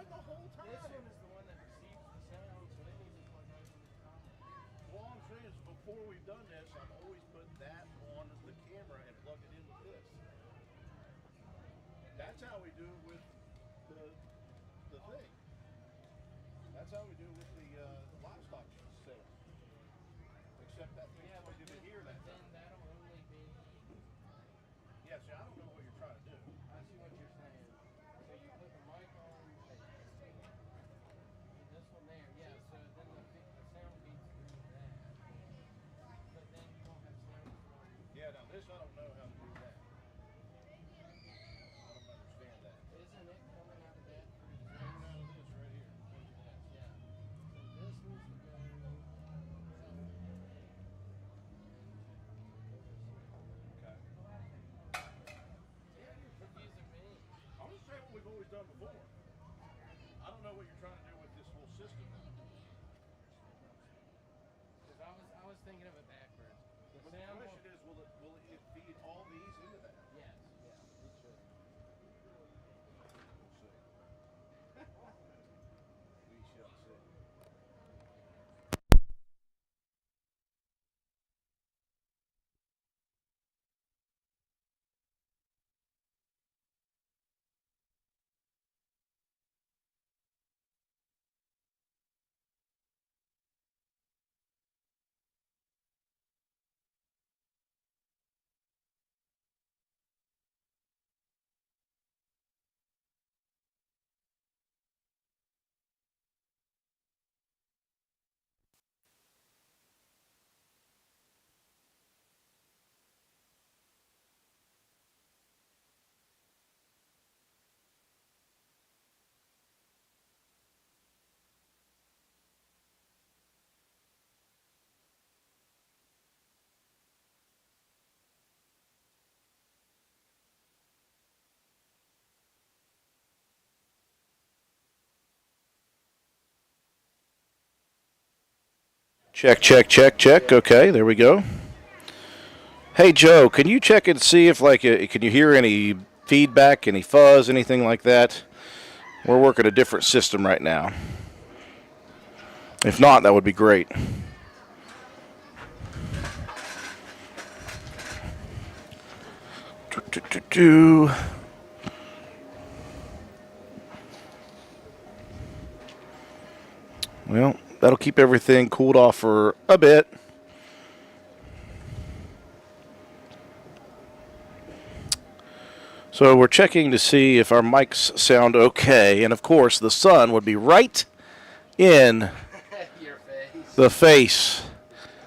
done the whole time. This one is the one that receives the sound, so it needs to plug right into the top. Well, all I'm saying is before we've done this, I've always put that on the camera and plugged it in with this. That's how we do it with the thing. That's how we do it with the livestock sale. Except that thing's plugged into here. But then that'll only be. Yeah, see, I don't know what you're trying to do. I see what you're saying. So you put the mic on this one there, yeah. So then the sound feeds through that. But then you won't have sound from. Yeah, now this I don't know how to do that. I don't understand that. Isn't it coming out of that? Coming out of this right here. Yeah. So this needs to go. Okay. Yeah, you're confusing me. I'm just saying what we've always done before. I don't know what you're trying to do with this whole system. Because I was thinking of it backwards. The But the sound question is, will it feed all these into that? Yes. Yeah. It should. We'll see. We shall see. Check, check, check, check. Okay, there we go. Hey, Joe, can you check and see if, like, can you hear any feedback, any fuzz, anything like that? We're working a different system right now. If not, that would be great. Well, that'll keep everything cooled off for a bit. So we're checking to see if our mics sound okay. And, of course, the sun would be right in Your face. the face.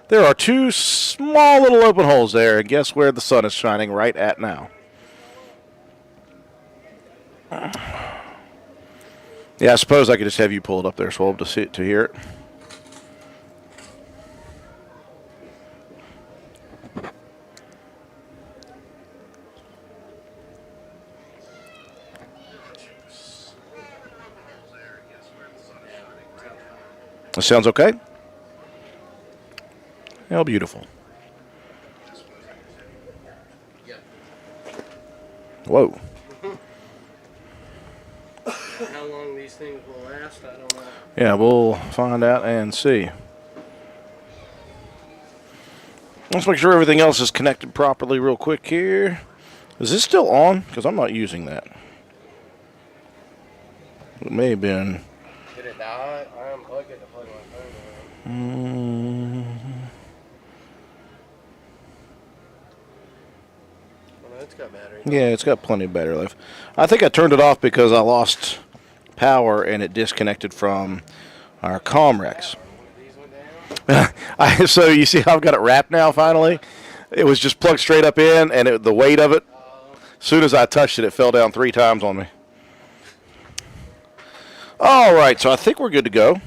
There are two small little open holes there, and guess where the sun is shining right at now? Yeah, I suppose I could just have you pull it up there, Swob, to see it, to hear it. That sounds okay? How beautiful. Yep. Whoa. How long these things will last, I don't know. Yeah, we'll find out and see. Let's make sure everything else is connected properly real quick here. Is this still on? Because I'm not using that. It may have been. Did it die? I unplugged it to plug my phone in. Well, it's got battery. Yeah, it's got plenty of battery life. I think I turned it off because I lost power and it disconnected from our Comrex. These went down? So you see how I've got it wrapped now finally? It was just plugged straight up in, and the weight of it, as soon as I touched it, it fell down 3 times on me. All right, so I think we're good to go.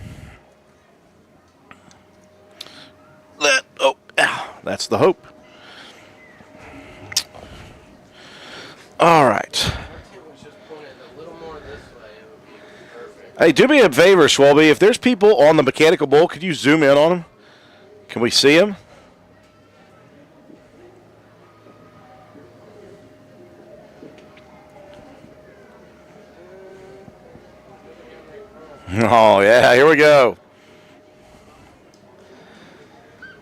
That's the hope. All right. Hey, do me a favor, Schwalbe. If there's people on the mechanical bull, could you zoom in on them? Can we see them? Oh, yeah, here we go.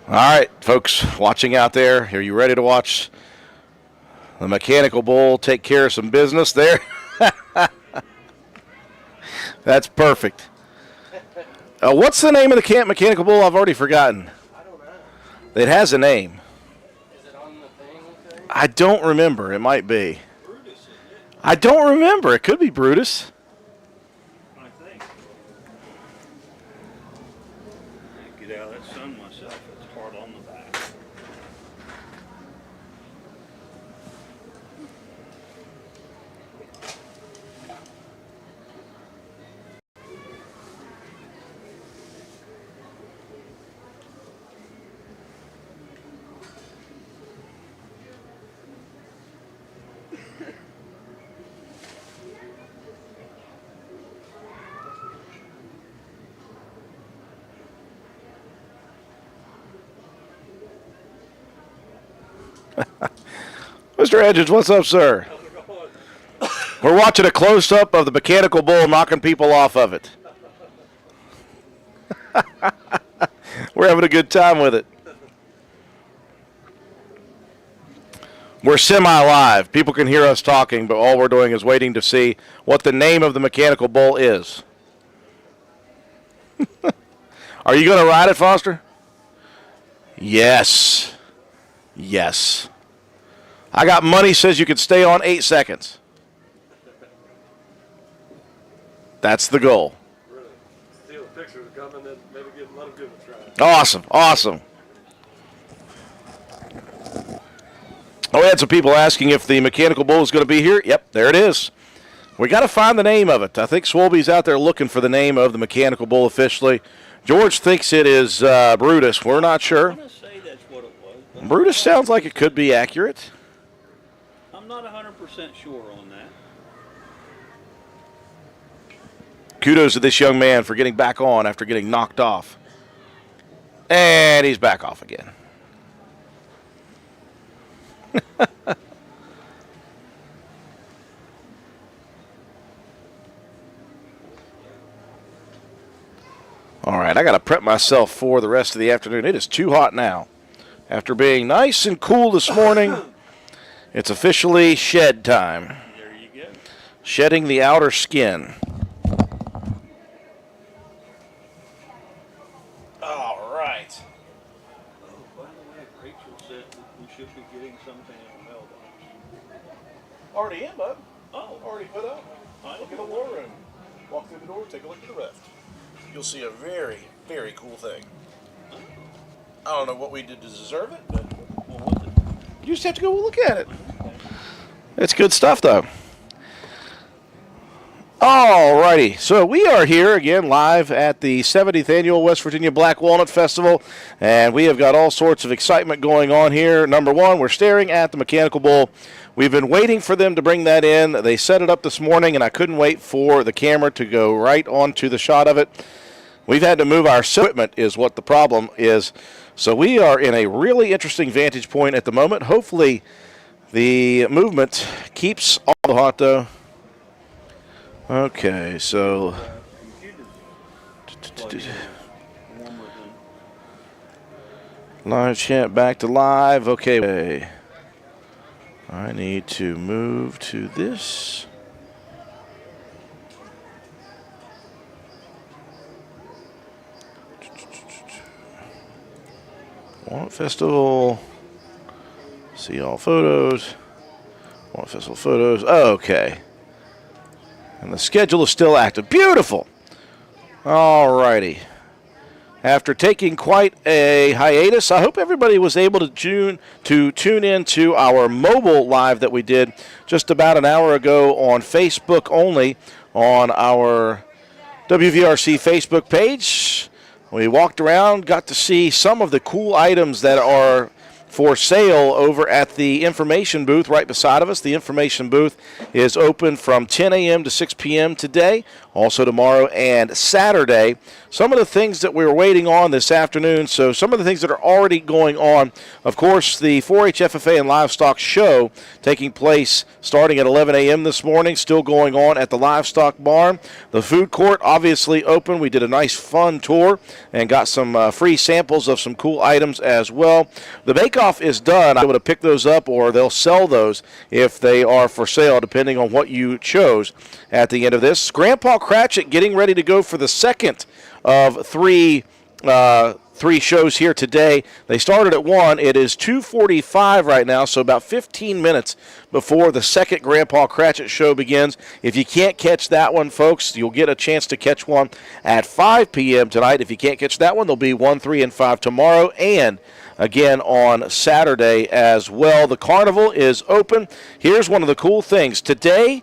All right, folks watching out there, are you ready to watch the Mechanical Bull take care of some business there? That's perfect. What's the name of the Mechanical Bull? I've already forgotten. I don't know. It has a name. Is it on the thing? I don't remember. It might be. Brutus, isn't it? I don't remember. It could be Brutus. I think. Get out of that sun myself. It's hard on the back. Mr. Edges, what's up, sir? We're watching a close-up of the Mechanical Bull knocking people off of it. We're having a good time with it. We're semi-live. People can hear us talking, but all we're doing is waiting to see what the name of the Mechanical Bull is. Are you going to ride it, Foster? Yes. Yes. I got money says you can stay on 8 seconds. That's the goal. Really. Steal a picture of them and then maybe let them give it a try. Awesome. Awesome. Oh, we had some people asking if the Mechanical Bull is going to be here. Yep, there it is. We got to find the name of it. I think Swolby's out there looking for the name of the Mechanical Bull officially. George thinks it is Brutus. We're not sure. I'm going to say that's what it was. But Brutus sounds like it could be accurate. I'm not 100% sure on that. Kudos to this young man for getting back on after getting knocked off. And he's back off again. All right, I got to prep myself for the rest of the afternoon. It is too hot now. After being nice and cool this morning, it's officially shed time. There you go. Shedding the outer skin. All right. Oh, by the way, Rachel said that we should be getting something in the mailbox. Already in, bud. Oh, Already put up. Look at the war room. Walk through the door, take a look to the left. You'll see a very, very cool thing. I don't know what we did to deserve it, but what was it? you just have to go look at it. It's good stuff, though. Alrighty, so we are here again live at the 70th Annual West Virginia Black Walnut Festival, and we have got all sorts of excitement going on here. Number one, we're staring at the Mechanical Bull. We've been waiting for them to bring that in. They set it up this morning, and I couldn't wait for the camera to go right onto the shot of it. We've had to move our equipment is what the problem is. So we are in a really interesting vantage point at the moment. Hopefully the movement keeps all the hot, though. Okay, so live chat back to live. Okay. I need to move to this. Walnut Festival. See all photos. Walnut Festival photos. Okay. And the schedule is still active. Beautiful. All righty. After taking quite a hiatus, I hope everybody was able to tune in to our mobile live that we did just about an hour ago on Facebook only on our WVRC Facebook page. We walked around, got to see some of the cool items that are for sale over at the information booth right beside of us. The information booth is open from 10 a.m. to 6 p.m. today, also tomorrow and Saturday. Some of the things that we were waiting on this afternoon, so some of the things that are already going on, of course, the 4-H FFA and Livestock Show taking place starting at 11 a.m. this morning, still going on at the Livestock Barn. The food court obviously open. We did a nice fun tour and got some free samples of some cool items as well. The bake-off is done. I'm able to pick those up, or they'll sell those if they are for sale, depending on what you chose at the end of this. Grandpa Cratchit getting ready to go for the second of three shows here today. They started at 1. It is 2:45 right now, so about 15 minutes before the second Grandpa Cratchit show begins. If you can't catch that one, folks, you'll get a chance to catch one at 5 p.m. tonight. If you can't catch that one, there'll be 1, 3, and 5 tomorrow, and again on Saturday as well. The carnival is open. Here's one of the cool things. Today,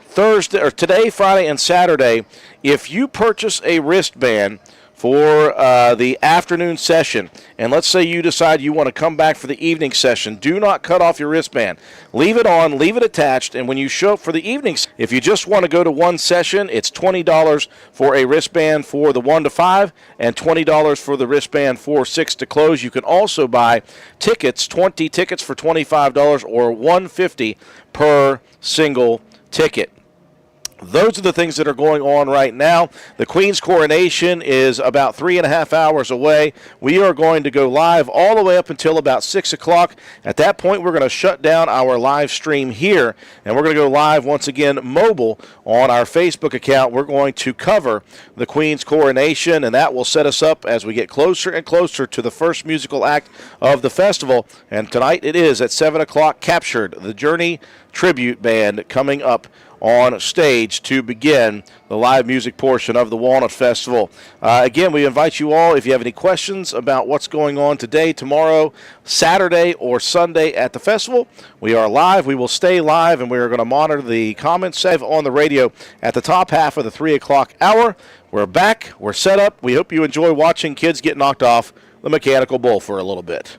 Friday, and Saturday, if you purchase a wristband for the afternoon session, and let's say you decide you want to come back for the evening session, do not cut off your wristband. Leave it on, leave it attached, and when you show up for the evening, if you just want to go to one session, it's $20 for a wristband for the 1 to 5 and $20 for the wristband for 6 to close. You can also buy tickets, 20 tickets for $25 or $150 per single ticket. Those are the things that are going on right now. The Queen's coronation is about 3.5 hours away. We are going to go live all the way up until about 6 o'clock. At that point, we're going to shut down our live stream here, and we're going to go live once again mobile on our Facebook account. We're going to cover the Queen's coronation, and that will set us up as we get closer and closer to the first musical act of the festival. And tonight it is at 7 o'clock, Captured, the Journey Tribute Band, coming up on stage to begin the live music portion of the Walnut Festival. Again, we invite you all, if you have any questions about what's going on today, tomorrow, Saturday, or Sunday at the festival, we are live. We will stay live, and we are going to monitor the comments on the radio at the top half of the 3 o'clock hour. We're back. We're set up. We hope you enjoy watching kids get knocked off the mechanical bull for a little bit.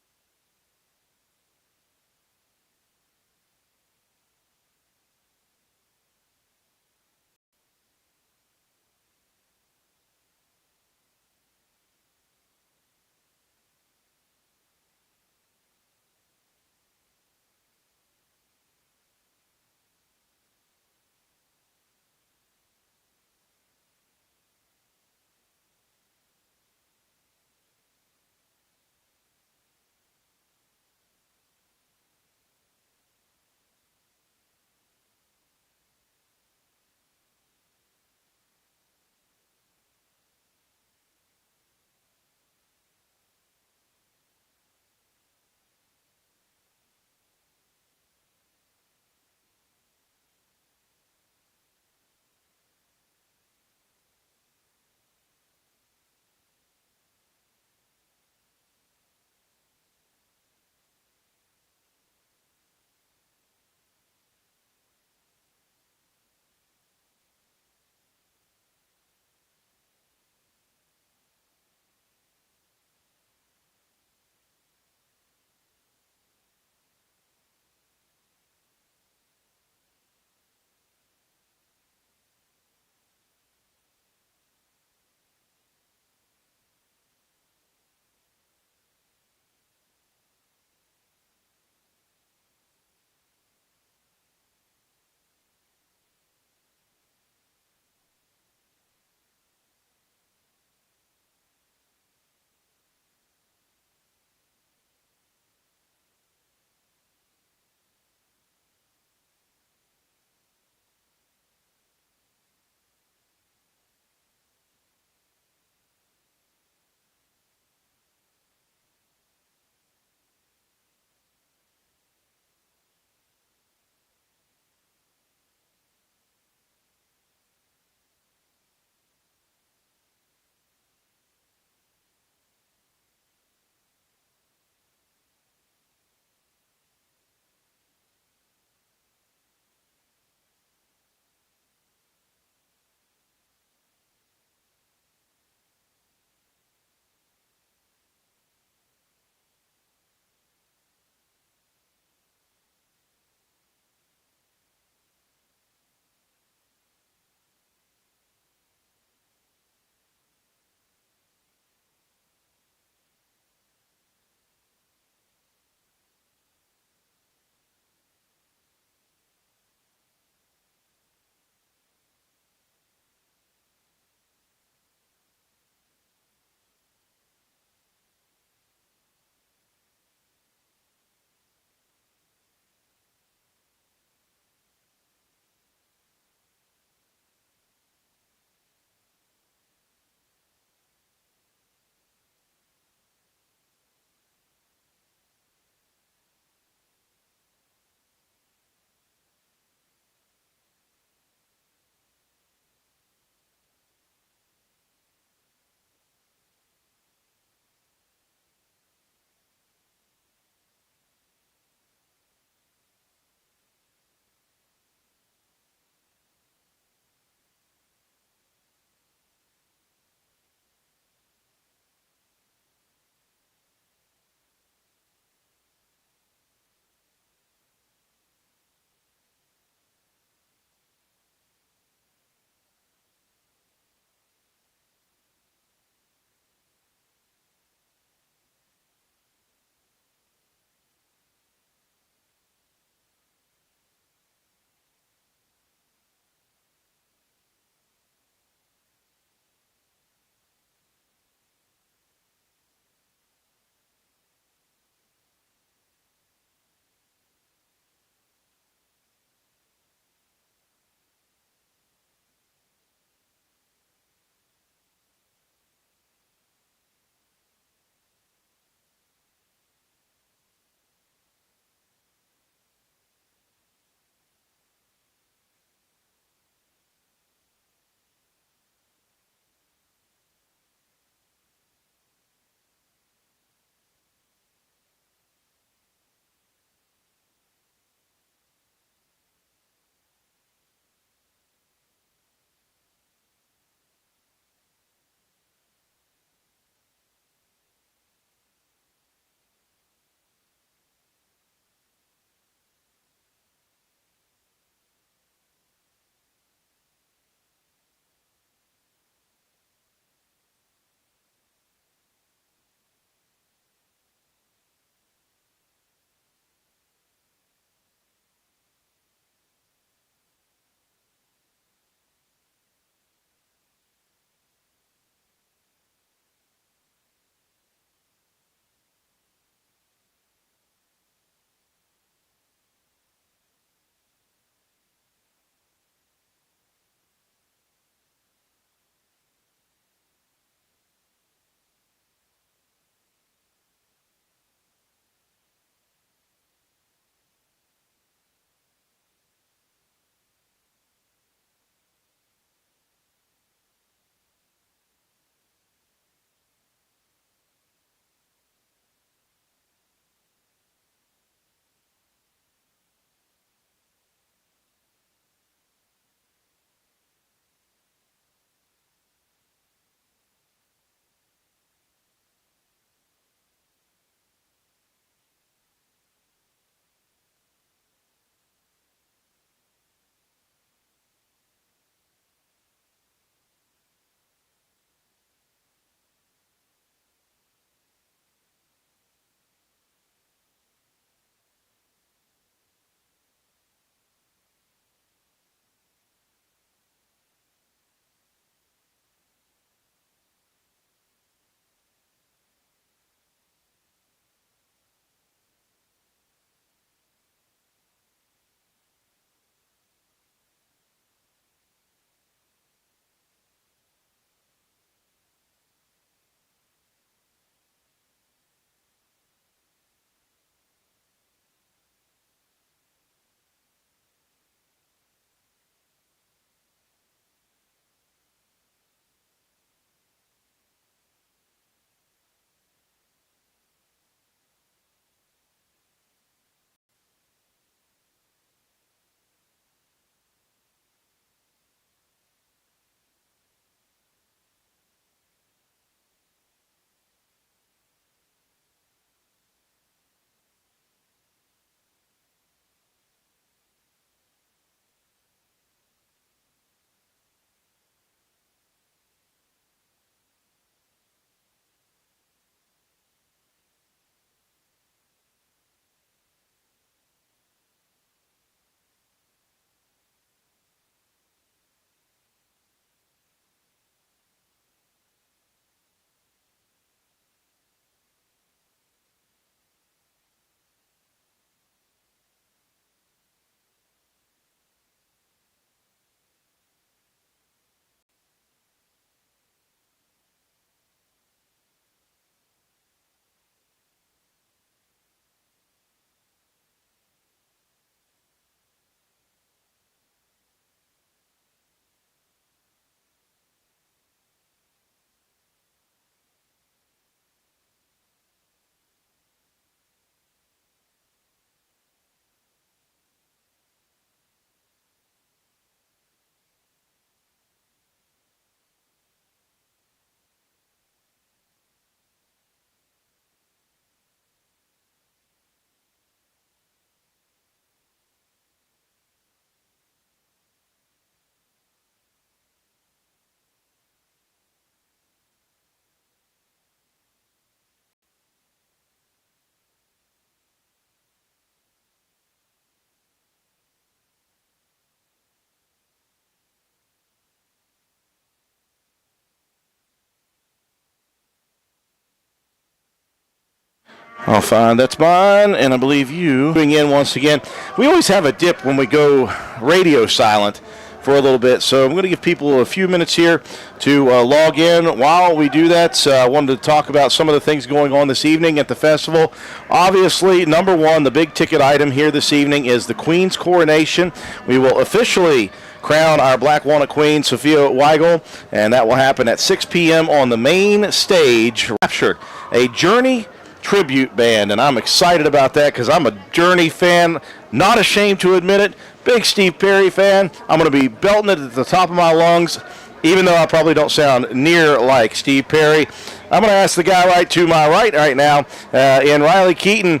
I'll find that's mine, and I believe you coming in once again. We always have a dip when we go radio silent for a little bit, so I'm going to give people a few minutes here to log in. While we do that, I wanted to talk about some of the things going on this evening at the festival. Obviously, number one, the big ticket item here this evening is the Queen's coronation. We will officially crown our Black Walnut Queen, Sophia Weigel, and that will happen at 6 p.m. on the main stage. Raptured, a Journey tribute band, and I'm excited about that because I'm a Journey fan, not ashamed to admit it. Big Steve Perry fan. I'm going to be belting it at the top of my lungs, even though I probably don't sound near like Steve Perry. I'm going to ask the guy right to my right now, in Riley Keaton.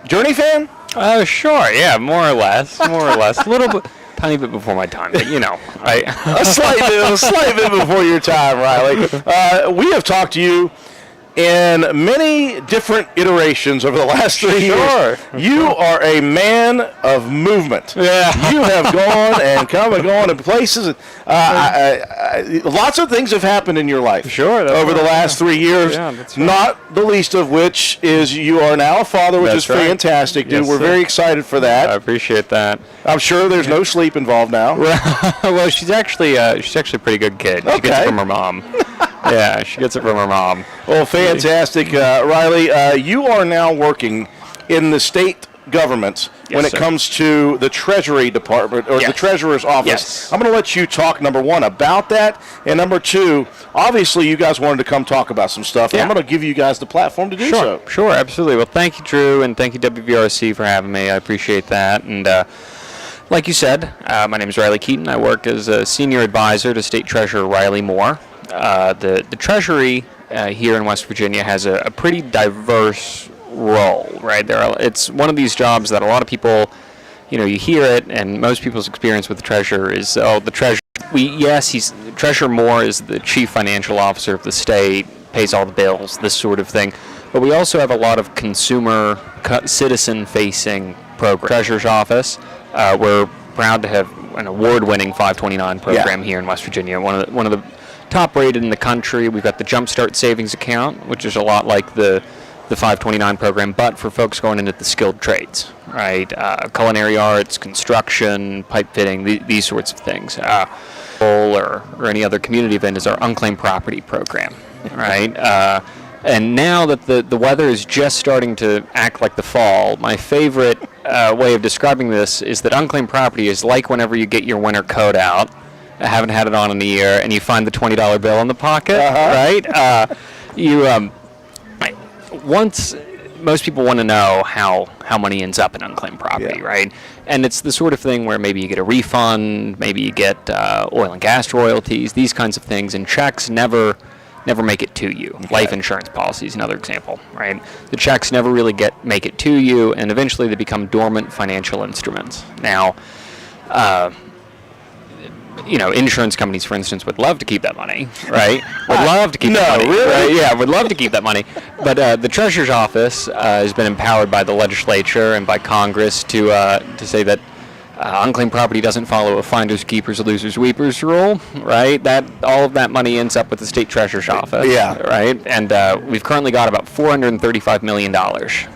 Journey fan? Sure, yeah, more or less. A little bit, tiny bit before my time, but a slight bit before your time, Riley. We have talked to you in many different iterations over the last 3 years. You are a man of movement. Yeah. You have gone and come and gone to places. Lots of things have happened in your life. Sure. Over the last 3 years. Yeah, that's right. Not the least of which is you are now a father, which is fantastic, dude. Yes, We're sir. very excited for that. I appreciate that. I'm sure there's no sleep involved now. Well, she's actually a pretty good kid. She gets it from her mom. Yeah, she gets it from her mom. Well, fantastic. Riley, you are now working in the state government when it comes to the Treasury Department or the Treasurer's Office. Yes. I'm going to let you talk, number one, about that. And number two, obviously you guys wanted to come talk about some stuff. And I'm going to give you guys the platform to do so. Sure, absolutely. Well, thank you, Drew, and thank you, WVRC, for having me. I appreciate that. And like you said, my name is Riley Keaton. I work as a senior advisor to State Treasurer Riley Moore. The Treasury here in West Virginia has a pretty diverse role, right? It's one of these jobs that a lot of people, you hear it, and most people's experience with the treasurer is, the treasurer. Treasurer Moore is the chief financial officer of the state, pays all the bills, this sort of thing. But we also have a lot of consumer, citizen-facing programs. Treasurer's Office, we're proud to have an award-winning 529 program here in West Virginia. One of the top rated in the country. We've got the Jumpstart Savings Account, which is a lot like the 529 program, but for folks going into the skilled trades, right? Culinary arts, construction, pipe fitting, these sorts of things. Or any other community event is our unclaimed property program, right? And now that the weather is just starting to act like the fall, my favorite way of describing this is that unclaimed property is like whenever you get your winter coat out. I haven't had it on in a year, and you find the $20 bill in the pocket, right? Once most people want to know how money ends up in unclaimed property, right? And it's the sort of thing where maybe you get a refund, maybe you get oil and gas royalties, these kinds of things, and checks never make it to you. Life insurance policy is another example, right? The checks never really make it to you, and eventually they become dormant financial instruments. Now, insurance companies, for instance, would love to keep that money, right? Would love to keep that money. Really? Right? Yeah, would love to keep that money. But the Treasurer's Office has been empowered by the legislature and by Congress to say that unclaimed property doesn't follow a finders, keepers, losers, weepers rule, right? That all of that money ends up with the State Treasurer's Office, right? And we've currently got about $435 million worth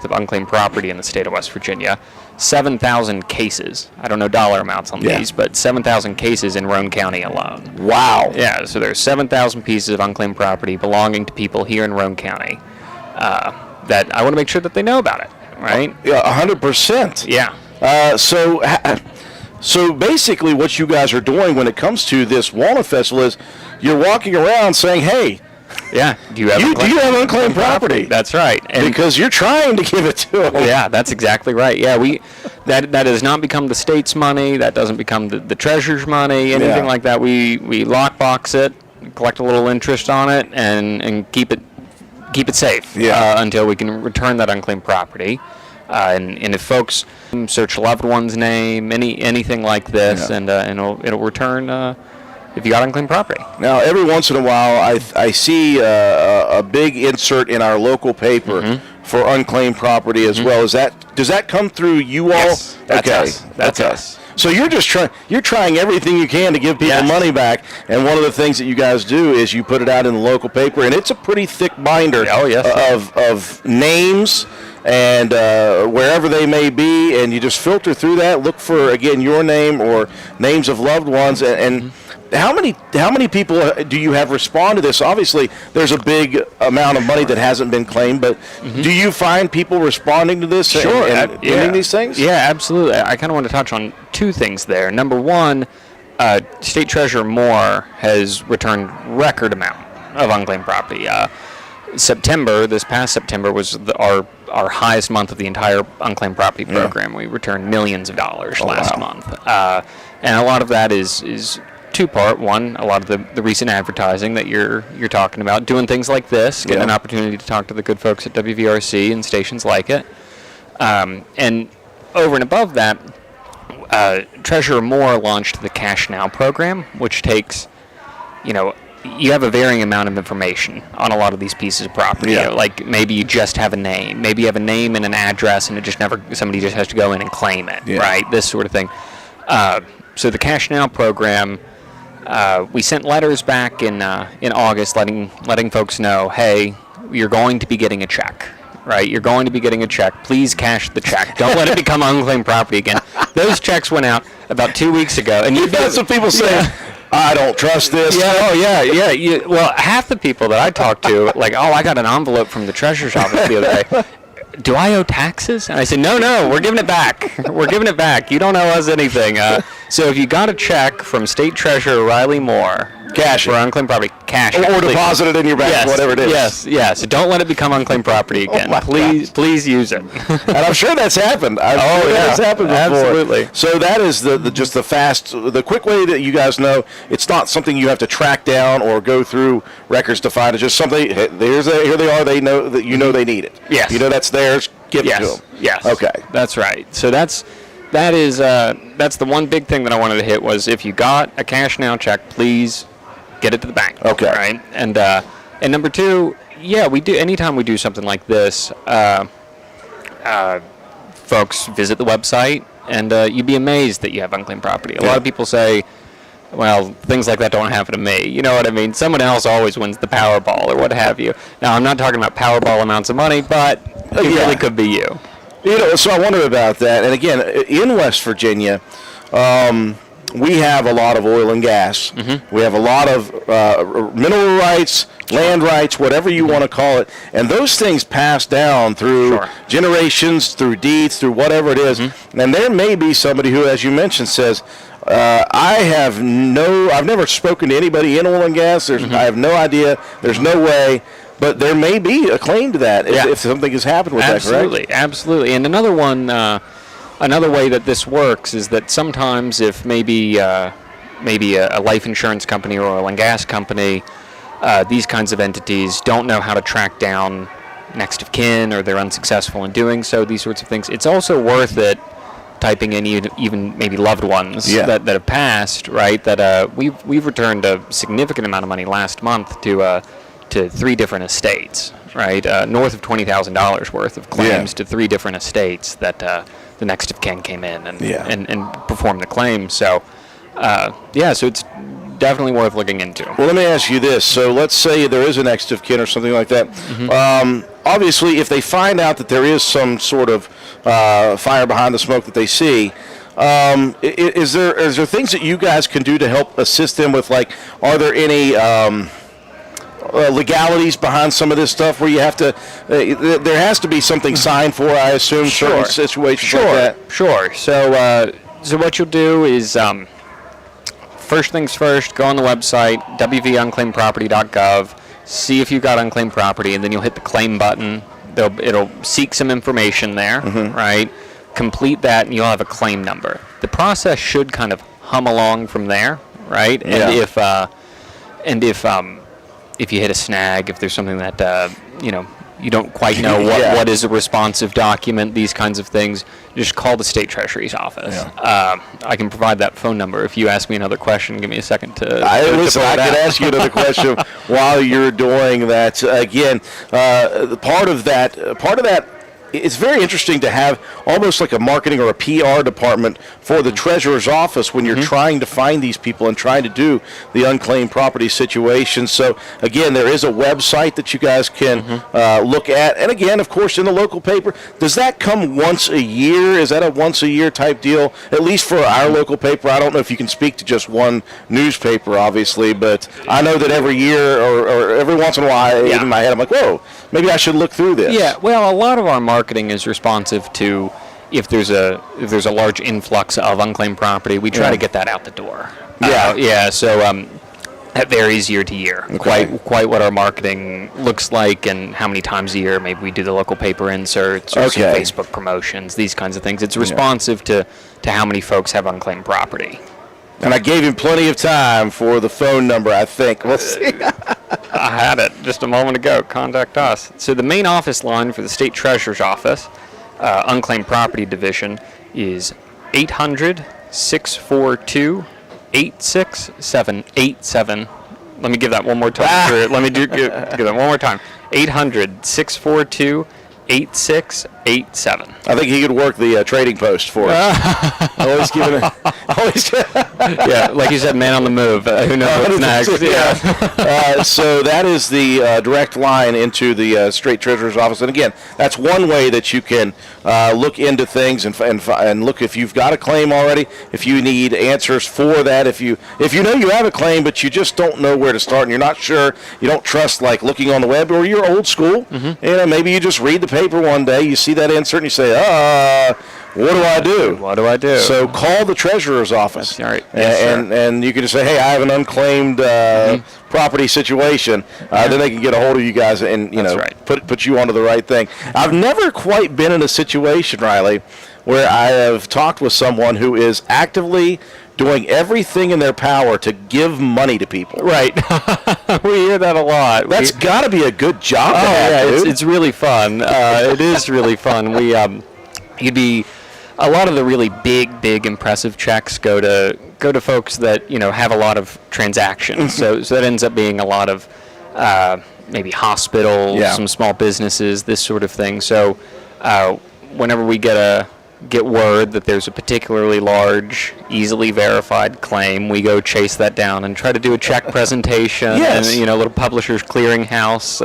of unclaimed property in the state of West Virginia. 7,000 cases. I don't know dollar amounts on these, but 7,000 cases in Roane County alone. Wow. Yeah, so there's 7,000 pieces of unclaimed property belonging to people here in Roane County that I want to make sure that they know about it, right? Yeah, 100%. Yeah. So basically what you guys are doing when it comes to this Walnut Festival is you're walking around saying, hey, yeah, do you have unclaimed property? That's right. And because you're trying to give it to them. Yeah, that's exactly right. Yeah, that does not become the state's money. That doesn't become the treasurer's money, anything like that. We lockbox it, collect a little interest on it, and keep it safe until we can return that unclaimed property. And if folks search a loved one's name, anything like this, and it'll return. If you got unclaimed property. Now, every once in a while, I see a big insert in our local paper for unclaimed property as well. Does that come through you all? Yes, that's us. That's us. So you're trying everything you can to give people Yes. money back. And one of the things that you guys do is you put it out in the local paper, and it's a pretty thick binder Oh, yes. of names and wherever they may be, and you just filter through that, look for, again, your name or names of loved ones, and how many people do you have respond to this? Obviously, there's a big amount of money that hasn't been claimed, but do you find people responding to this and doing these things? Yeah, absolutely. I kind of want to touch on two things there. Number one, State Treasurer Moore has returned record amount of unclaimed property. This past September was our highest month of the entire unclaimed property program. We returned millions of dollars last month, and a lot of that is two-part. One, a lot of the recent advertising that you're talking about, doing things like this, getting an opportunity to talk to the good folks at WVRC and stations like it, and over and above that, Treasurer Moore launched the Cash Now program, which takes, you have a varying amount of information on a lot of these pieces of property. Yeah. Like maybe you just have a name. Maybe you have a name and an address, and somebody just has to go in and claim it, right? This sort of thing. So the Cash Now program, we sent letters back in August letting folks know, hey, you're going to be getting a check, right? You're going to be getting a check. Please cash the check. Don't let it become unclaimed property again. Those checks went out about 2 weeks ago, and you've got some people saying, I don't trust this. Yeah. Well, half the people that I talk to, like, I got an envelope from the treasurer's office the other day. Do I owe taxes? And I said, no, we're giving it back. We're giving it back. You don't owe us anything. So if you got a check from State Treasurer Riley Moore, Cash for it. unclaimed property, cash it. Or please. deposit it in your bank, whatever it is. Yes. Don't let it become unclaimed property again. my Please use it. And I'm sure that's happened. That's happened before. Absolutely. So that is the quick way that you guys know it's not something you have to track down or go through records to find. It's just something. Here they are. They know that they need it. Yes. You know that's theirs. Give it to them. Yes. Okay. That's right. So that's the one big thing that I wanted to hit was if you got a Cash Now check, please get it to the bank. Okay. Right. And number two, we do. Anytime we do something like this, folks visit the website, and you'd be amazed that you have unclaimed property. A lot of people say, well, things like that don't happen to me. You know what I mean? Someone else always wins the Powerball or what have you. Now, I'm not talking about Powerball amounts of money, but it really could be you. So I wonder about that. And again, in West Virginia, we have a lot of oil and gas. Mm-hmm. We have a lot of mineral rights, land rights, whatever you want to call it. And those things pass down through generations, through deeds, through whatever it is. Mm-hmm. And there may be somebody who, as you mentioned, says, I've never spoken to anybody in oil and gas. I have no idea. There's no way. But there may be a claim to that if something has happened with that, correct? Absolutely. And another one, another way that this works is that sometimes if maybe a life insurance company or oil and gas company, these kinds of entities don't know how to track down next of kin or they're unsuccessful in doing so, these sorts of things, it's also worth it typing in even maybe loved ones that have passed, right? That we've returned a significant amount of money last month to 3 different estates, right? North of $20,000 worth of claims to 3 different estates that the next of kin came in and performed the claim. So, so it's definitely worth looking into. Well, let me ask you this. So let's say there is a next of kin or something like that. Mm-hmm. Obviously, if they find out that there is some sort of fire behind the smoke that they see, is there things that you guys can do to help assist them with, like, are there any legalities behind some of this stuff where you have to there has to be something signed for, I assume, certain situations like that? Sure. So what you'll do is first things first, go on the website wvunclaimedproperty.gov, see if you've got unclaimed property, and then you'll hit the claim button. It'll seek some information there, right? Complete that, and you'll have a claim number. The process should kind of hum along from there, right? And if you hit a snag, if there's something that you don't quite know what is a responsive document, these kinds of things, just call the State Treasury's office. I can provide that phone number. If you ask me another question, give me a second to I could ask you another question while you're doing that. Again, part of that it's very interesting to have almost like a marketing or a PR department for the treasurer's office when you're trying to find these people and trying to do the unclaimed property situation. So again, there is a website that you guys can look at, and again, of course, in the local paper. Does that come once a year? Is that a once a year type deal? At least for our local paper. I don't know if you can speak to just one newspaper, obviously, but I know that every year or every once in a while, in my head, I'm like, whoa, maybe I should look through this. Yeah, well, a lot of our marketing is responsive to if there's a large influx of unclaimed property, we try to get that out the door. So that varies year to year. Okay. Quite what our marketing looks like and how many times a year maybe we do the local paper inserts or some Facebook promotions, these kinds of things. It's responsive to how many folks have unclaimed property. And I gave him plenty of time for the phone number, I think. Let's see. I had it just a moment ago. Contact us. So the main office line for the State Treasurer's Office, Unclaimed Property Division, is 800-642-8787. Let me give that one more time. Let me give that one more time. 800-642-8787. I think he could work the trading post for us. Always giving it. Yeah, like you said, man on the move. Who knows what's next? So that is the direct line into the State Treasurer's Office. And again, that's one way that you can look into things and look if you've got a claim already, if you need answers for that, if you know you have a claim but you just don't know where to start and you're not sure, you don't trust like looking on the web, or you're old school, maybe you just read the paper one day, you see that insert and you say, what do I do? What do I do? So call the treasurer's office. That's right. Yes, and you can just say, hey, I have an unclaimed property situation. Then they can get a hold of you guys and put you onto the right thing. I've never quite been in a situation, Riley, where I have talked with someone who is actively doing everything in their power to give money to people. Right. We hear that a lot. That's got to be a good job to have, dude. It's really fun. It is really fun. You'd be... A lot of the really big, impressive checks go to folks that have a lot of transactions. so that ends up being a lot of maybe hospitals, some small businesses, this sort of thing. So whenever we get word that there's a particularly large, easily verified claim, we go chase that down and try to do a check presentation. And little publishers clearinghouse.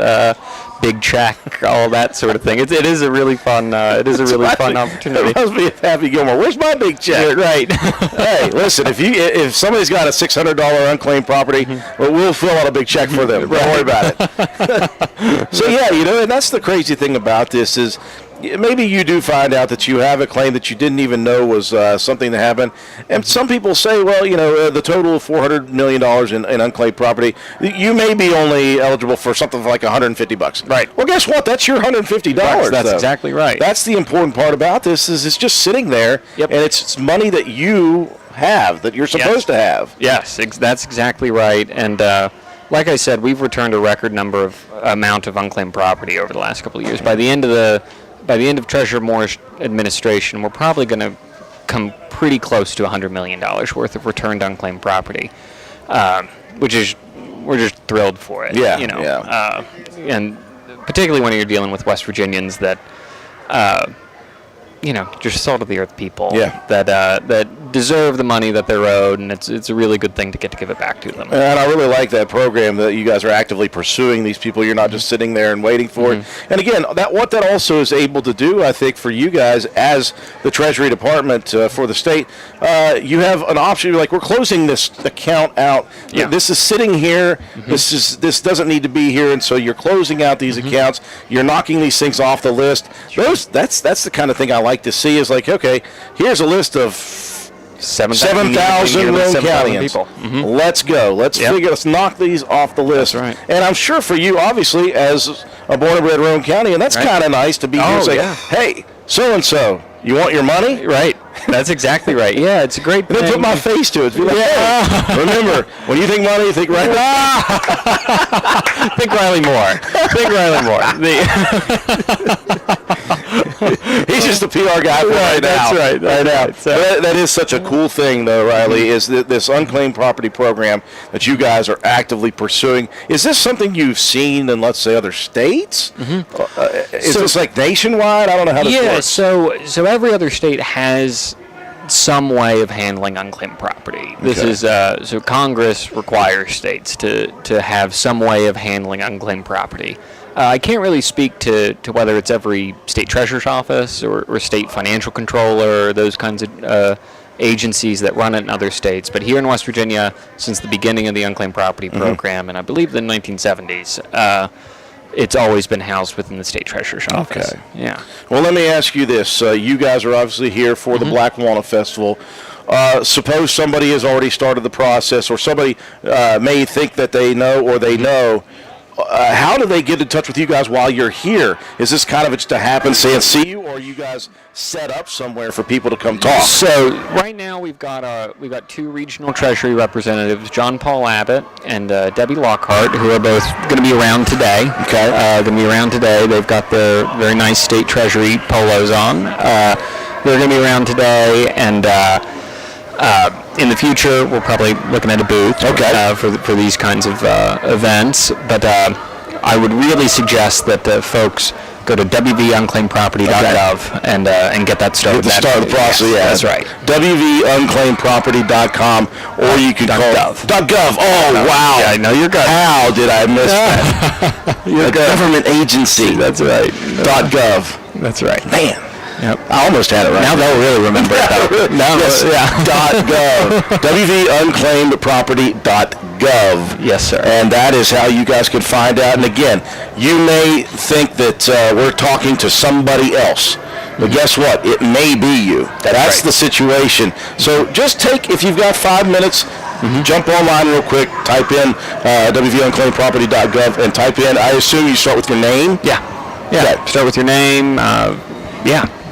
Big check, all that sort of thing. It is a really fun. Fun opportunity. It must be Happy Gilmore. Where's my big check? Yeah, right. Hey, listen. If somebody's got a $600 unclaimed property, we'll fill out a big check for them. Don't worry about it. So and that's the crazy thing about this is. Maybe you do find out that you have a claim that you didn't even know was something that happened. And some people say, well, the total of $400 million in unclaimed property, you may be only eligible for something like $150. Right. Well, guess what? That's your $150. That's exactly right. That's the important part about this is it's just sitting there, and it's money that you have, that you're supposed to have. Yes, that's exactly right. And like I said, we've returned a record amount of unclaimed property over the last couple of years. By the end of Treasurer Moore's administration, we're probably going to come pretty close to $100 million worth of returned unclaimed property, which is we're just thrilled for it. And particularly when you're dealing with West Virginians that, just salt of the earth people that deserve the money that they're owed, and it's a really good thing to get to give it back to them. And I really like that program that you guys are actively pursuing these people. You're not just sitting there and waiting for it. And again, what that also is able to do, I think, for you guys as the Treasury Department for the state, you have an option. Like, we're closing this account out. This is sitting here. This doesn't need to be here, and so you're closing out these accounts. You're knocking these things off the list. That's the kind of thing I like to see. Is like, okay, here's a list of 7,000 Roan Countyans. Let's go. Let's knock these off the list. That's right. And I'm sure for you, obviously, as a born and bred Roan County, and that's kind of nice to be here and say, hey, so-and-so, you want your money? Right. That's exactly right. Yeah, it's a great And then put thing. my face to it. Be like, Yeah. hey, remember, when you think money, you think right. Think Riley Moore. Think Riley Moore. He's just a PR guy for right now. That's right. That's right now. right. So- That is such a cool thing, though, Riley, is that this unclaimed property program that you guys are actively pursuing. Is this something you've seen in, let's say, other states? Is this like nationwide? I don't know how this Yeah, works. so every other state has some way of handling unclaimed property. This Okay. is so Congress requires states to have some way of handling unclaimed property. I can't really speak to whether it's every state treasurer's office or state financial controller or those kinds of agencies that run it in other states. But here in West Virginia, since the beginning of the unclaimed property program, and I believe the 1970s, it's always been housed within the state treasurer's office. Okay. Yeah. Well, let me ask you this. You guys are obviously here for the Black Walnut Festival. Suppose somebody has already started the process, or somebody may think that they know or they know. How do they get in touch with you guys while you're here? Is this kind of just a happen, say, and see you, or are you guys set up somewhere for people to come talk? So right now we've got two regional treasury representatives, John Paul Abbott and Debbie Lockhart, who are both going to be around today. Okay. Going to be around today. They've got their very nice state treasury polos on. They're going to be around today, and in the future we're probably looking at a booth. Okay. For these kinds of events. But I would really suggest that folks go to wvunclaimedproperty.gov and get that started. Get the start of the process, yeah. That's right. wvunclaimedproperty.com, or you can call .gov. .gov. Oh, wow. Yeah, I know you're good. How did I miss that? A government agency. That's right. .gov. That's right. Man. Yep. I almost had it right. Now they'll really remember it. Though. Now, Yes. yeah. .gov. wvunclaimedproperty.gov. Yes, sir. And that is how you guys can find out. And again, you may think that we're talking to somebody else. But guess what? It may be you. That's right. the situation. So just if you've got 5 minutes, jump online real quick, type in wvunclaimedproperty.gov and type in, I assume you start with your name? Yeah. Okay. Start with your name.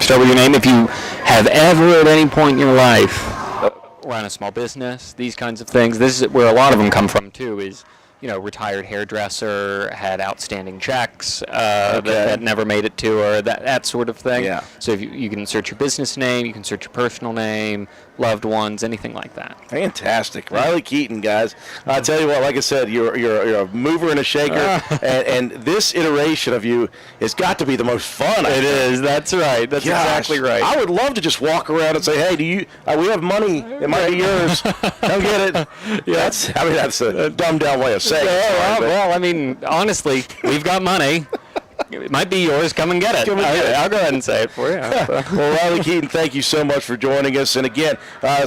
Start with your name. If you have ever at any point in your life run a small business, these kinds of things, this is where a lot of them come from too, is, retired hairdresser, had outstanding checks that never made it to her, that sort of thing. Yeah. So if you can search your business name, you can search your personal name, loved ones, anything like that. Fantastic. Riley Keaton, guys. I tell you what, like I said, you're a mover and a shaker, and this iteration of you has got to be the most fun. It is. That's right. That's Gosh, exactly right. I would love to just walk around and say, hey, we have money. It might be yours. Come get it. Yeah. That's a dumbed down way of saying it. Well, I mean, honestly, we've got money. It might be yours. Come and get it. I'll go ahead and say it for you. Well, Riley Keaton, thank you so much for joining us. And again,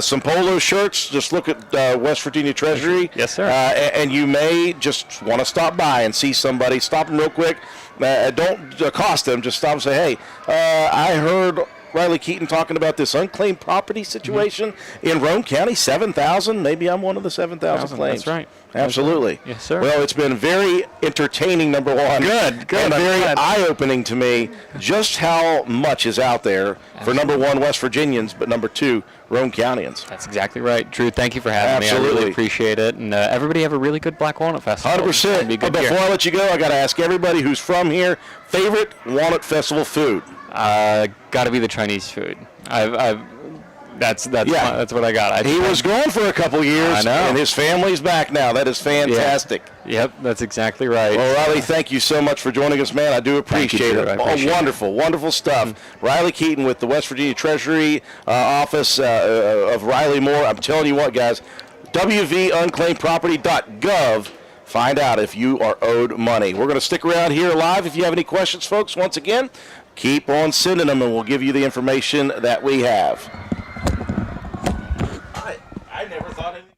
some polo shirts. Just look at West Virginia Treasury. Yes, sir. And you may just want to stop by and see somebody. Stop them real quick. Don't accost them. Just stop and say, hey, I heard Riley Keaton talking about this unclaimed property situation in Roane County, 7,000. Maybe I'm one of the 7,000 claims. That's right. Absolutely. Yes, sir. Well, it's been very entertaining, number one. Good. And I'm very glad. eye-opening to me just how much is out there for, number one, West Virginians, but number two, Roane Countyans. That's exactly right. Drew, thank you for having me. I Absolutely. really appreciate it. And everybody have a really good Black Walnut Festival. 100%. Be But good before year. I let you go, I got to ask everybody who's from here, favorite Walnut Festival food? Got to be the Chinese food. That's Yeah. that's what I got. He was gone for a couple years, I know. and his family's back now. That is fantastic. Yep, that's exactly right. Well, Riley, thank you so much for joining us, man. I do Thank you, appreciate Drew. it. I appreciate it. Wonderful, wonderful stuff. Riley Keaton with the West Virginia Treasury office of Riley Moore. I'm telling you what, guys, wvunclaimedproperty.gov. Find out if you are owed money. We're going to stick around here live. If you have any questions, folks, once again, keep on sending them, and we'll give you the information that we have. I never thought anything.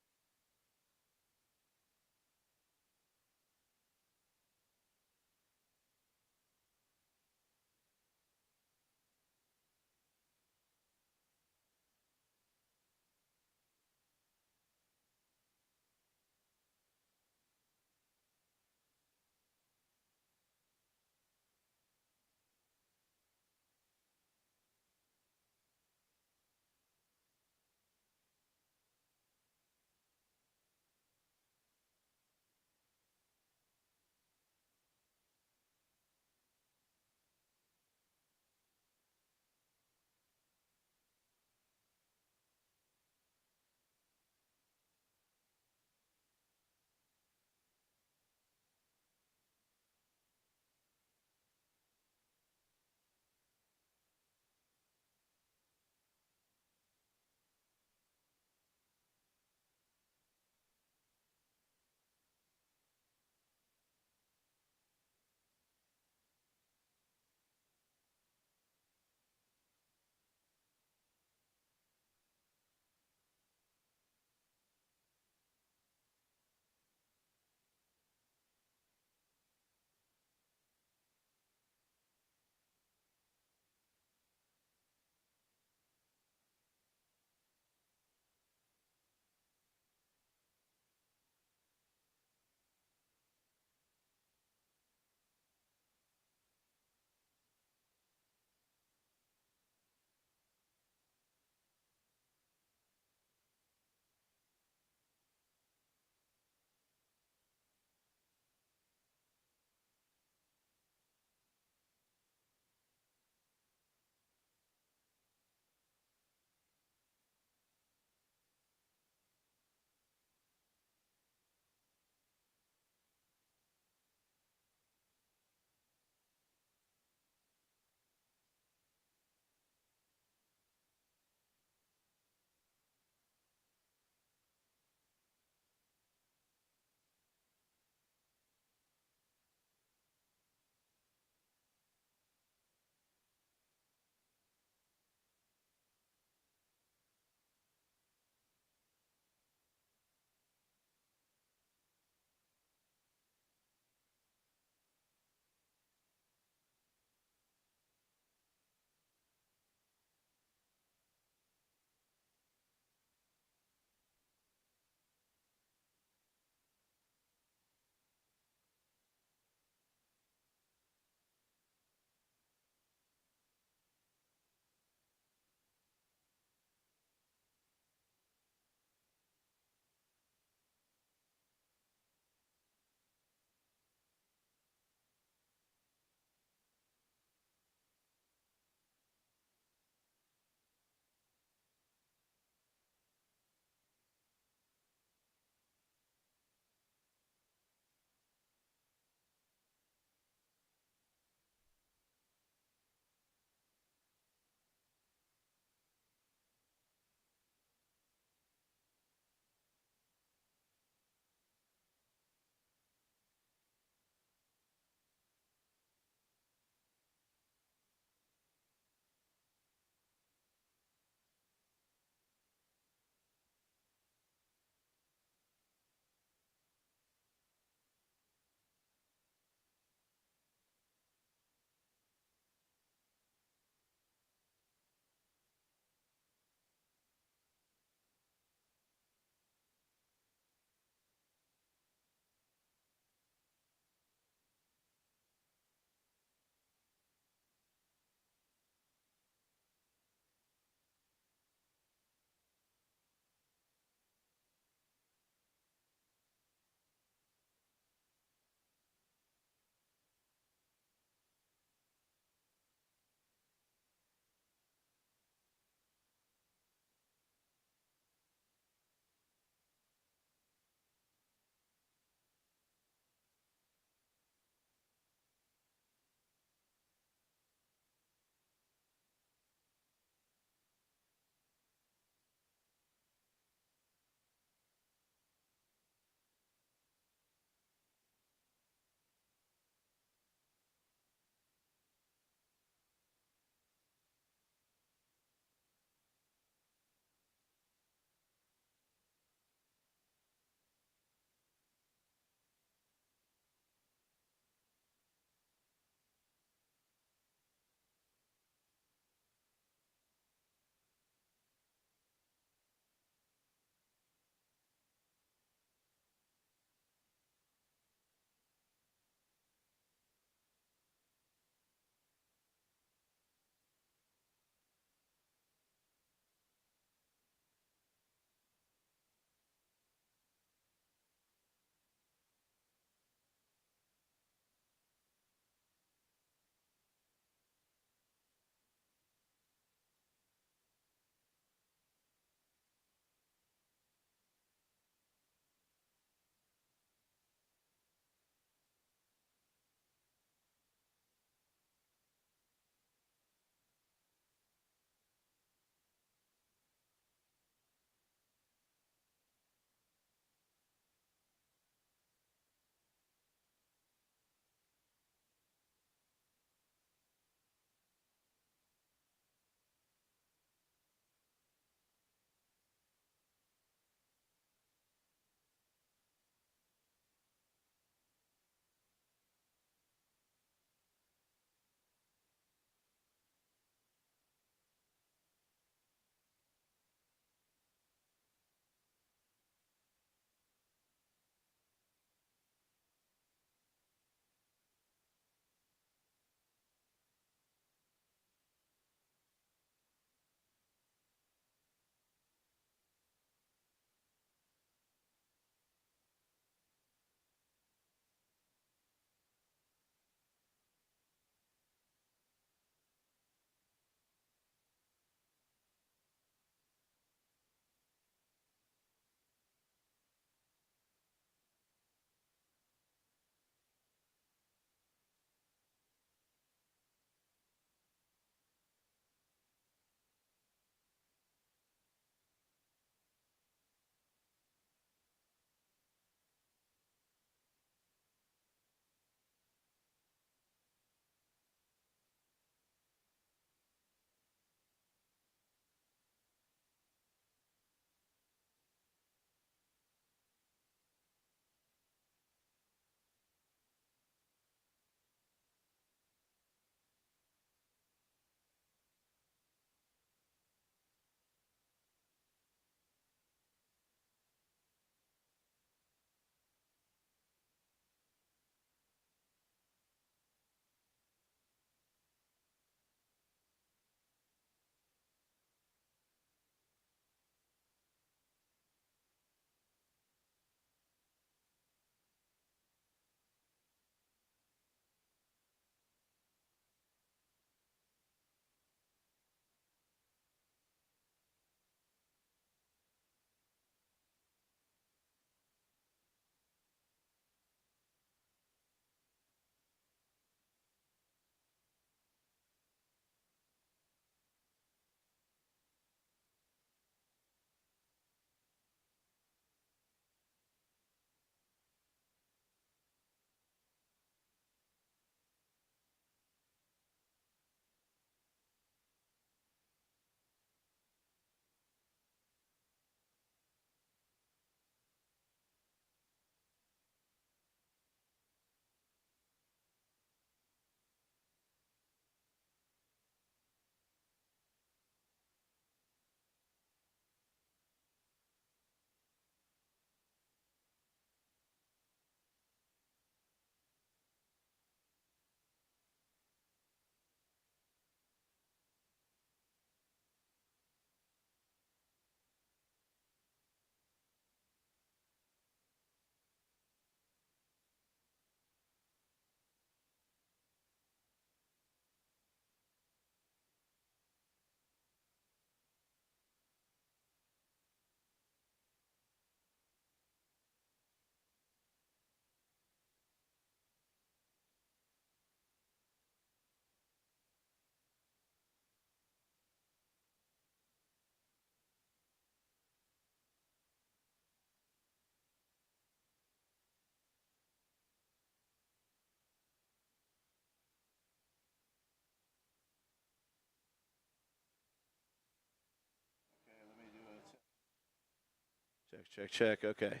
Check, check. Okay.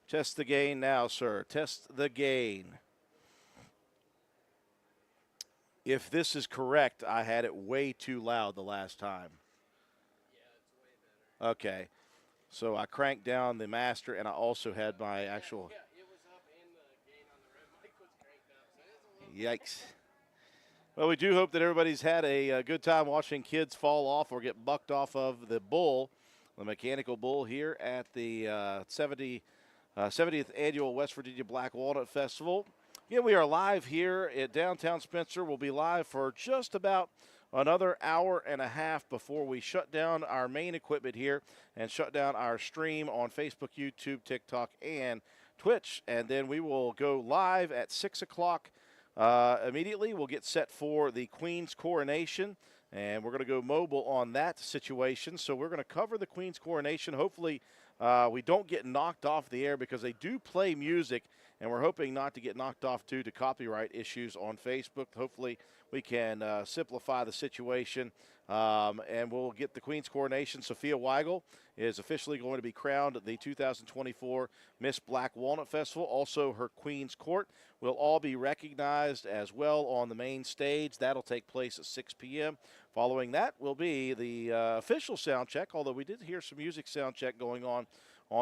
Test the gain now, sir. Test the gain. If this is correct, I had it way too loud the last time. Yeah, it's way better. Okay. So I cranked down the master, and I also had my actual. Yeah, it was up and the gain on the red mic was cranked up. So it's a little Yikes. Well, we do hope that everybody's had a good time watching kids fall off or get bucked off of the bull, the mechanical bull here at the 70th Annual West Virginia Black Walnut Festival. Again, we are live here at downtown Spencer. We'll be live for just about another hour and a half before we shut down our main equipment here and shut down our stream on Facebook, YouTube, TikTok, and Twitch. And then we will go live at 6 o'clock. Immediately, we'll get set for the Queen's coronation, and we're going to go mobile on that situation. So we're going to cover the Queen's coronation. Hopefully, we don't get knocked off the air because they do play music, and we're hoping not to get knocked off due to copyright issues on Facebook. Hopefully, we can simplify the situation, and we'll get the Queen's coronation. Sophia Weigel is officially going to be crowned the 2024 Miss Black Walnut Festival. Also, her Queen's Court will all be recognized as well on the main stage. That'll take place at 6 p.m. Following that will be the official sound check, although we did hear some music sound check going on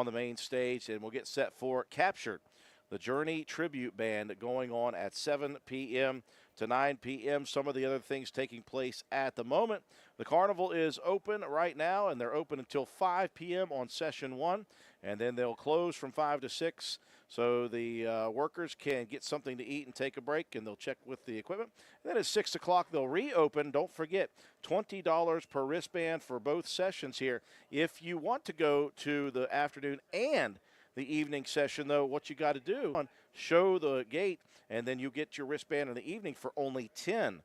the main stage, and we'll get set for Captured, the Journey Tribute Band, going on at 7 p.m. to 9 p.m. Some of the other things taking place at the moment. The carnival is open right now, and they're open until 5 p.m. on session 1, and then they'll close from 5 to 6 so the workers can get something to eat and take a break, and they'll check with the equipment. And then at 6 o'clock, they'll reopen. Don't forget, $20 per wristband for both sessions here. If you want to go to the afternoon and the evening session, though, what you got to do, show the gate, and then you get your wristband in the evening for only $10.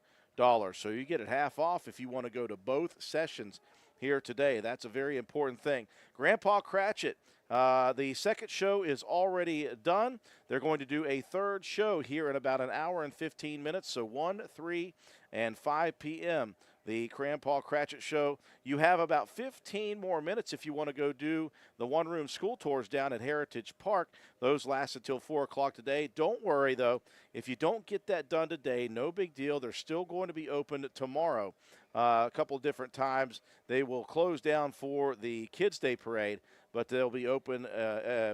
So you get it half off if you want to go to both sessions here today. That's a very important thing. Grandpa Cratchit, the second show is already done. They're going to do a third show here in about an hour and 15 minutes, so 1, 3, and 5 p.m. The Grandpa Cratchit Show. You have about 15 more minutes if you want to go do the one-room school tours down at Heritage Park. Those last until 4 o'clock today. Don't worry, though. If you don't get that done today, no big deal. They're still going to be open tomorrow. A couple of different times. They will close down for the Kids' Day Parade, but they'll be open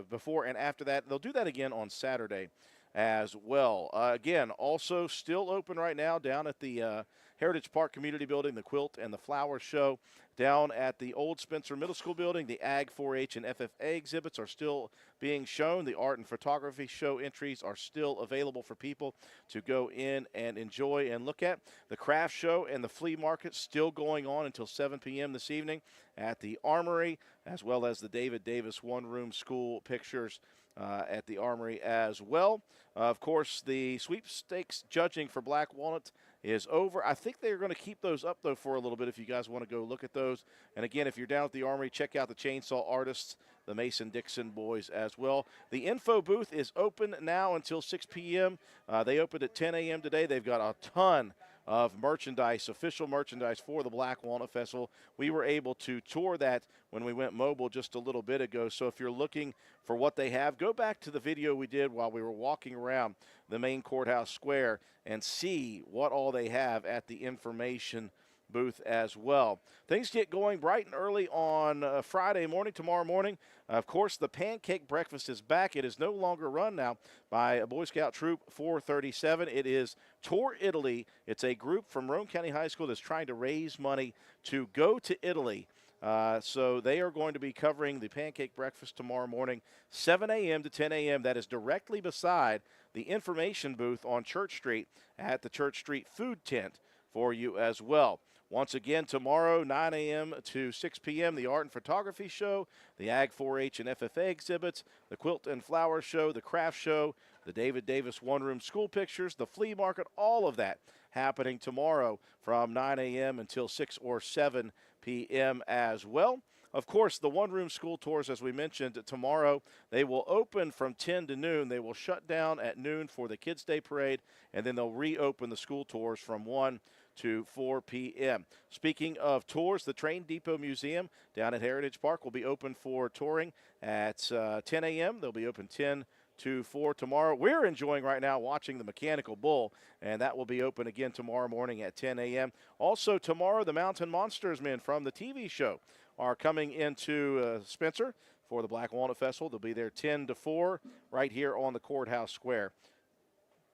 before and after that. They'll do that again on Saturday as well. Again, also still open right now down at the Heritage Park Community Building, the Quilt and the Flower Show. Down at the Old Spencer Middle School Building, the Ag 4-H and FFA exhibits are still being shown. The art and photography show entries are still available for people to go in and enjoy and look at. The craft show and the flea market still going on until 7 p.m. this evening at the Armory, as well as the David Davis one-room school pictures at the Armory as well. Of course, the sweepstakes judging for Black Walnut is over. I think they're going to keep those up, though, for a little bit if you guys want to go look at those. And, again, if you're down at the Armory, check out the Chainsaw Artists, the Mason-Dixon boys as well. The info booth is open now until 6 p.m. They opened at 10 a.m. today. They've got a ton of merchandise, official merchandise for the Black Walnut Festival. We were able to tour that when we went mobile just a little bit ago. So if you're looking for what they have, go back to the video we did while we were walking around the main courthouse square and see what all they have at the information booth as well. Things get going bright and early on Friday morning, tomorrow morning. Of course, the pancake breakfast is back. It is no longer run now by a Boy Scout Troop 437. It is Tour Italy. It's a group from Roane County High School that's trying to raise money to go to Italy. So they are going to be covering the pancake breakfast tomorrow morning, 7 a.m. to 10 a.m. That is directly beside the information booth on Church Street at the Church Street Food Tent for you as well. Once again, tomorrow, 9 a.m. to 6 p.m., the Art and Photography Show, the Ag 4-H and FFA exhibits, the Quilt and Flower Show, the Craft Show, the David Davis one-room school pictures, the flea market, all of that happening tomorrow from 9 a.m. until 6 or 7 p.m. as well. Of course, the one-room school tours, as we mentioned, tomorrow, they will open from 10 to noon. They will shut down at noon for the Kids' Day Parade, and then they'll reopen the school tours from 1 to 4 p.m. Speaking of tours, the Train Depot Museum down at Heritage Park will be open for touring at 10 a.m. They'll be open 10 to 4 tomorrow. We're enjoying right now watching the Mechanical Bull, and that will be open again tomorrow morning at 10 a.m. Also tomorrow, the Mountain Monsters men from the TV show are coming into Spencer for the Black Walnut Festival. They'll be there 10 to 4 right here on the Courthouse Square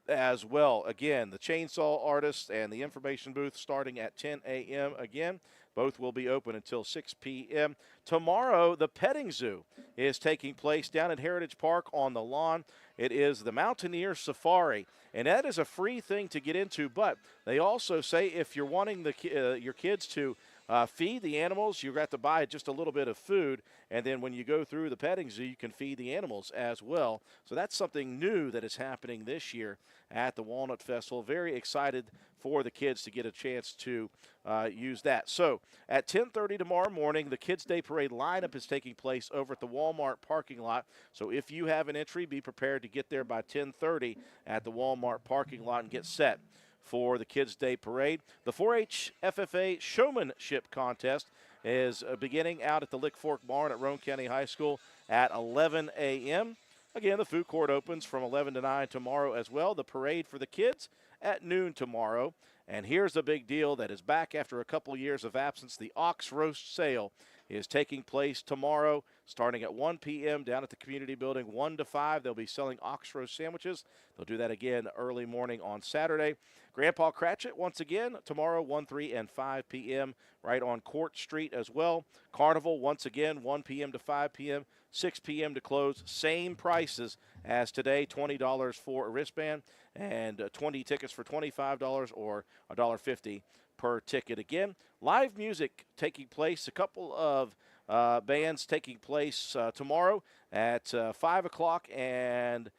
as well. Again, the Chainsaw Artist and the Information Booth starting at 10 a.m. Again, both will be open until 6 p.m. Tomorrow, the Petting Zoo is taking place down at Heritage Park on the lawn. It is the Mountaineer Safari, and that is a free thing to get into, but they also say if you're wanting your kids to feed the animals, you have to buy just a little bit of food, and then when you go through the petting zoo, you can feed the animals as well. So that's something new that is happening this year at the Walnut Festival. Very excited for the kids to get a chance to use that. So at 10:30 tomorrow morning, the Kids Day Parade lineup is taking place over at the Walmart parking lot. So if you have an entry, be prepared to get there by 10:30 at the Walmart parking lot and get set for the Kids Day Parade. The 4-H FFA Showmanship Contest is beginning out at the Lick Fork Barn at Roane County High School at 11 a.m. Again, the food court opens from 11 to 9 tomorrow as well. The parade for the kids at noon tomorrow. And here's the big deal that is back after a couple years of absence. The Ox Roast Sale is taking place tomorrow starting at 1 p.m. down at the community building 1 to 5. They'll be selling ox roast sandwiches. They'll do that again early morning on Saturday. Grandpa Cratchit once again tomorrow 1, 3, and 5 p.m. right on Court Street as well. Carnival once again 1 p.m. to 5 p.m., 6 p.m. to close. Same prices as today, $20 for a wristband and 20 tickets for $25 or $1.50 per ticket. Again, live music taking place, a couple of bands taking place tomorrow at 5 o'clock and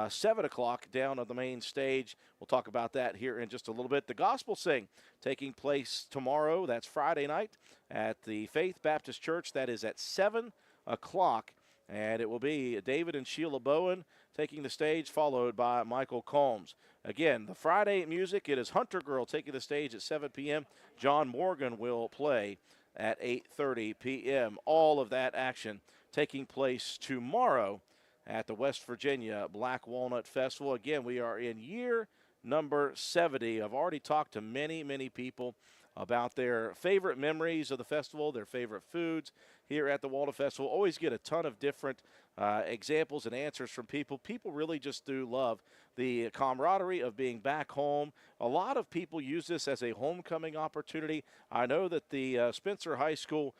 7 o'clock down on the main stage. We'll talk about that here in just a little bit. The Gospel Sing taking place tomorrow. That's Friday night at the Faith Baptist Church. That is at 7 o'clock. And it will be David and Sheila Bowen taking the stage, followed by Michael Combs. Again, the Friday music, it is Hunter Girl taking the stage at 7 p.m. John Morgan will play at 8:30 p.m. All of that action taking place tomorrow at the West Virginia Black Walnut Festival. Again, we are in year number 70. I've already talked to many, many people about their favorite memories of the festival, their favorite foods here at the Walnut Festival. Always get a ton of different examples and answers from people. People really just do love the camaraderie of being back home. A lot of people use this as a homecoming opportunity. I know that the Spencer High School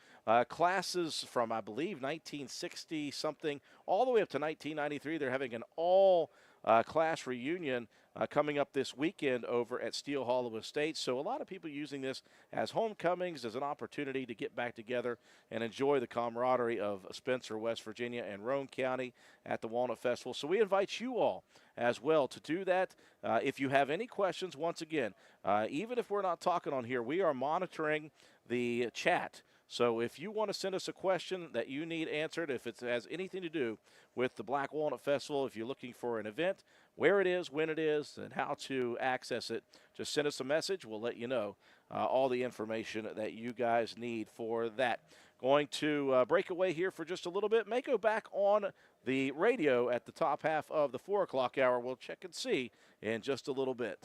classes from, I believe, 1960-something all the way up to 1993, they're having an all class reunion coming up this weekend over at Steel Hollow Estates. So a lot of people using this as homecomings, as an opportunity to get back together and enjoy the camaraderie of Spencer, West Virginia, and Roane County at the Walnut Festival. So we invite you all as well to do that. If you have any questions, once again, even if we're not talking on here, we are monitoring the chat. So if you want to send us a question that you need answered, if it has anything to do with the Black Walnut Festival, if you're looking for an event, where it is, when it is, and how to access it, just send us a message. We'll let you know all the information that you guys need for that. Going to break away here for just a little bit. May go back on the radio at the top half of the 4 o'clock hour. We'll check and see in just a little bit.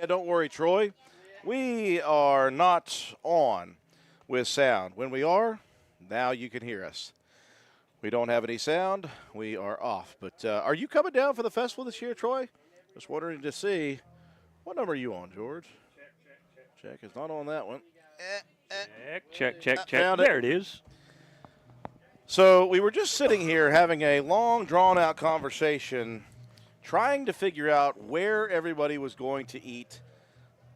And don't worry, Troy. We are not on with sound. When we are, now you can hear us. We don't have any sound. We are off. But are you coming down for the festival this year, Troy? Just wondering to see. What number are you on, George? Check. It's not on that one. Check. Found it. There it is. So we were just sitting here having a long, drawn-out conversation, trying to figure out where everybody was going to eat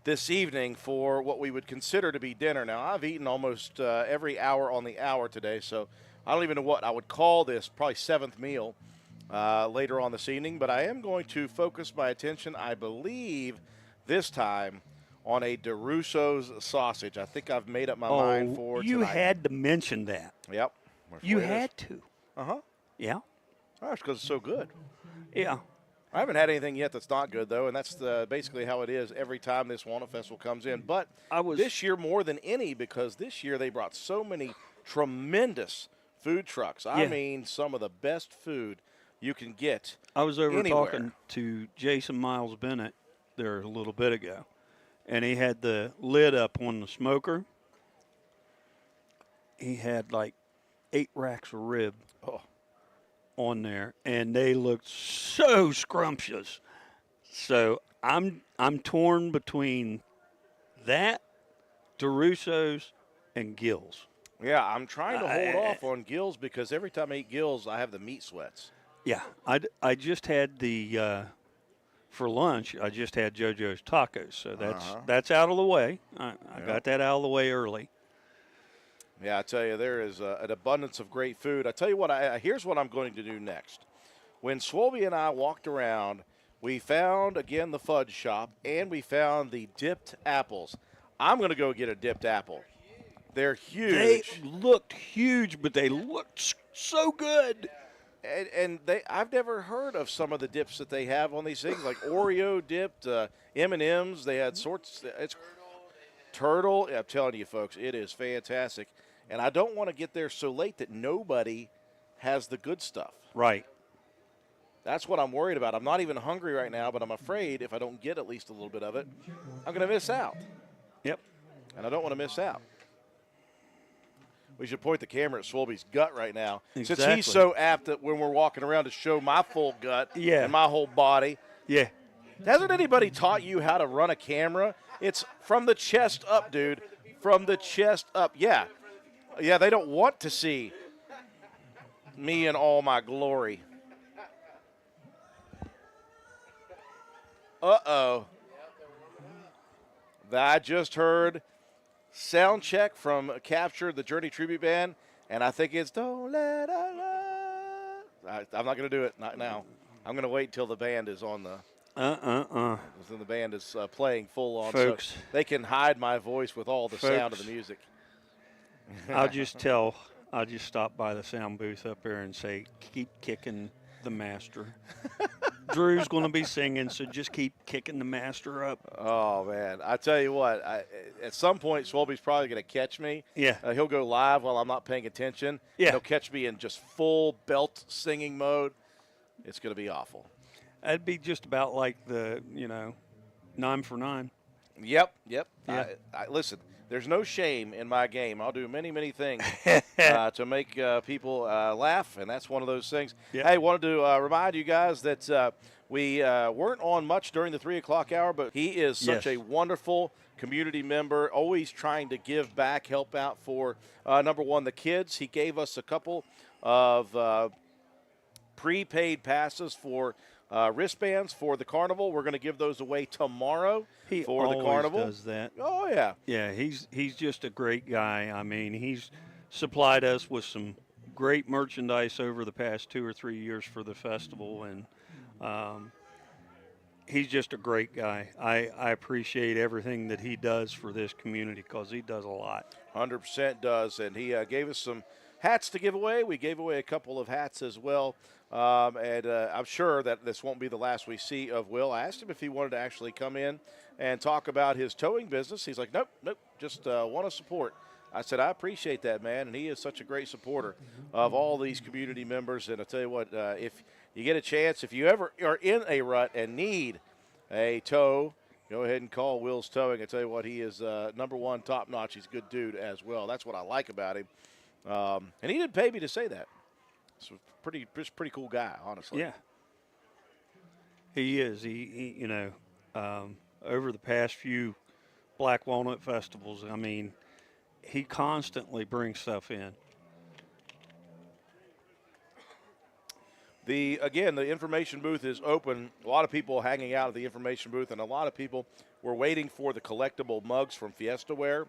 this evening for what we would consider to be dinner. Now, I've eaten almost every hour on the hour today, so I don't even know what I would call this, probably seventh meal later on this evening. But I am going to focus my attention, I believe, this time on a DeRusso's sausage. I think I've made up my mind for you tonight. had to mention that. Yep. You had to. Uh-huh. Yeah. That's because it's so good. Yeah. I haven't had anything yet that's not good, though, and that's basically how it is every time this Walnut Festival comes in. But this year more than any, because this year they brought so many tremendous food trucks. I mean, some of the best food you can get I was over anywhere. talking to Jason Miles Bennett there a little bit ago, and he had the lid up on the smoker. He had like 8 racks of rib on there, and they looked so scrumptious. So I'm torn between that, DeRusso's, and Gill's. Yeah, I'm trying to hold off on Gill's because every time I eat Gill's, I have the meat sweats. Yeah, I just had the for lunch. I just had JoJo's tacos, so that's out of the way. I got that out of the way early. Yeah, I tell you, there is an abundance of great food. I tell you what, here's what I'm going to do next. When Swolby and I walked around, we found, again, the fudge shop, and we found the dipped apples. I'm going to go get a dipped apple. They're huge. They looked huge, but they looked so good. And I've never heard of some of the dips that they have on these things, like Oreo dipped, M&Ms. They had sorts. It's turtle. I'm telling you, folks, it is fantastic. And I don't want to get there so late that nobody has the good stuff. Right. That's what I'm worried about. I'm not even hungry right now, but I'm afraid if I don't get at least a little bit of it, I'm going to miss out. Yep. And I don't want to miss out. We should point the camera at Swolby's gut right now. Exactly. Since he's so apt that when we're walking around to show my full gut and my whole body. Yeah. Hasn't anybody taught you how to run a camera? It's from the chest up, dude. From the chest up. Yeah. Yeah, they don't want to see me in all my glory. Uh-oh. I just heard sound check from Capture, the Journey Tribute Band, and I think it's Don't Let Our Love. I'm not going to do it, not now. I'm going to wait until the band is on the Then the band is playing full on, Folks, so they can hide my voice with all the sound of the music. I'll just stop by the sound booth up there and say, keep kicking the master. Drew's going to be singing, so just keep kicking the master up. Oh, man. I tell you what, at some point, Swolby's probably going to catch me. Yeah. He'll go live while I'm not paying attention. Yeah. He'll catch me in just full belt singing mode. It's going to be awful. That'd be just about like the, 9 for 9. Yep. Yeah. Listen, there's no shame in my game. I'll do many, many things to make people laugh, and that's one of those things. Yep. Hey, wanted to remind you guys that we weren't on much during the 3 o'clock hour, but he is such a wonderful community member, always trying to give back, help out for, number one, the kids. He gave us a couple of prepaid passes for wristbands for the carnival. We're going to give those away tomorrow for the carnival. He does that. Oh, yeah. Yeah, he's just a great guy. I mean, he's supplied us with some great merchandise over the past 2 or 3 years for the festival, and he's just a great guy. I appreciate everything that he does for this community because he does a lot. 100% does, and he gave us some hats to give away. We gave away a couple of hats as well. And I'm sure that this won't be the last we see of Will. I asked him if he wanted to actually come in and talk about his towing business. He's like, nope, just want to support. I said, I appreciate that, man, and he is such a great supporter of all these community members. And I tell you what, if you get a chance, if you ever are in a rut and need a tow, Go ahead and call Will's Towing. I tell you what, he is number one, top notch. He's a good dude as well. That's what I like about him. And he didn't pay me to say that. So pretty cool guy, honestly. Yeah. He is. He over the past few Black Walnut festivals, I mean, he constantly brings stuff in. The information booth is open. A lot of people hanging out at the information booth, and a lot of people were waiting for the collectible mugs from Fiesta Wear.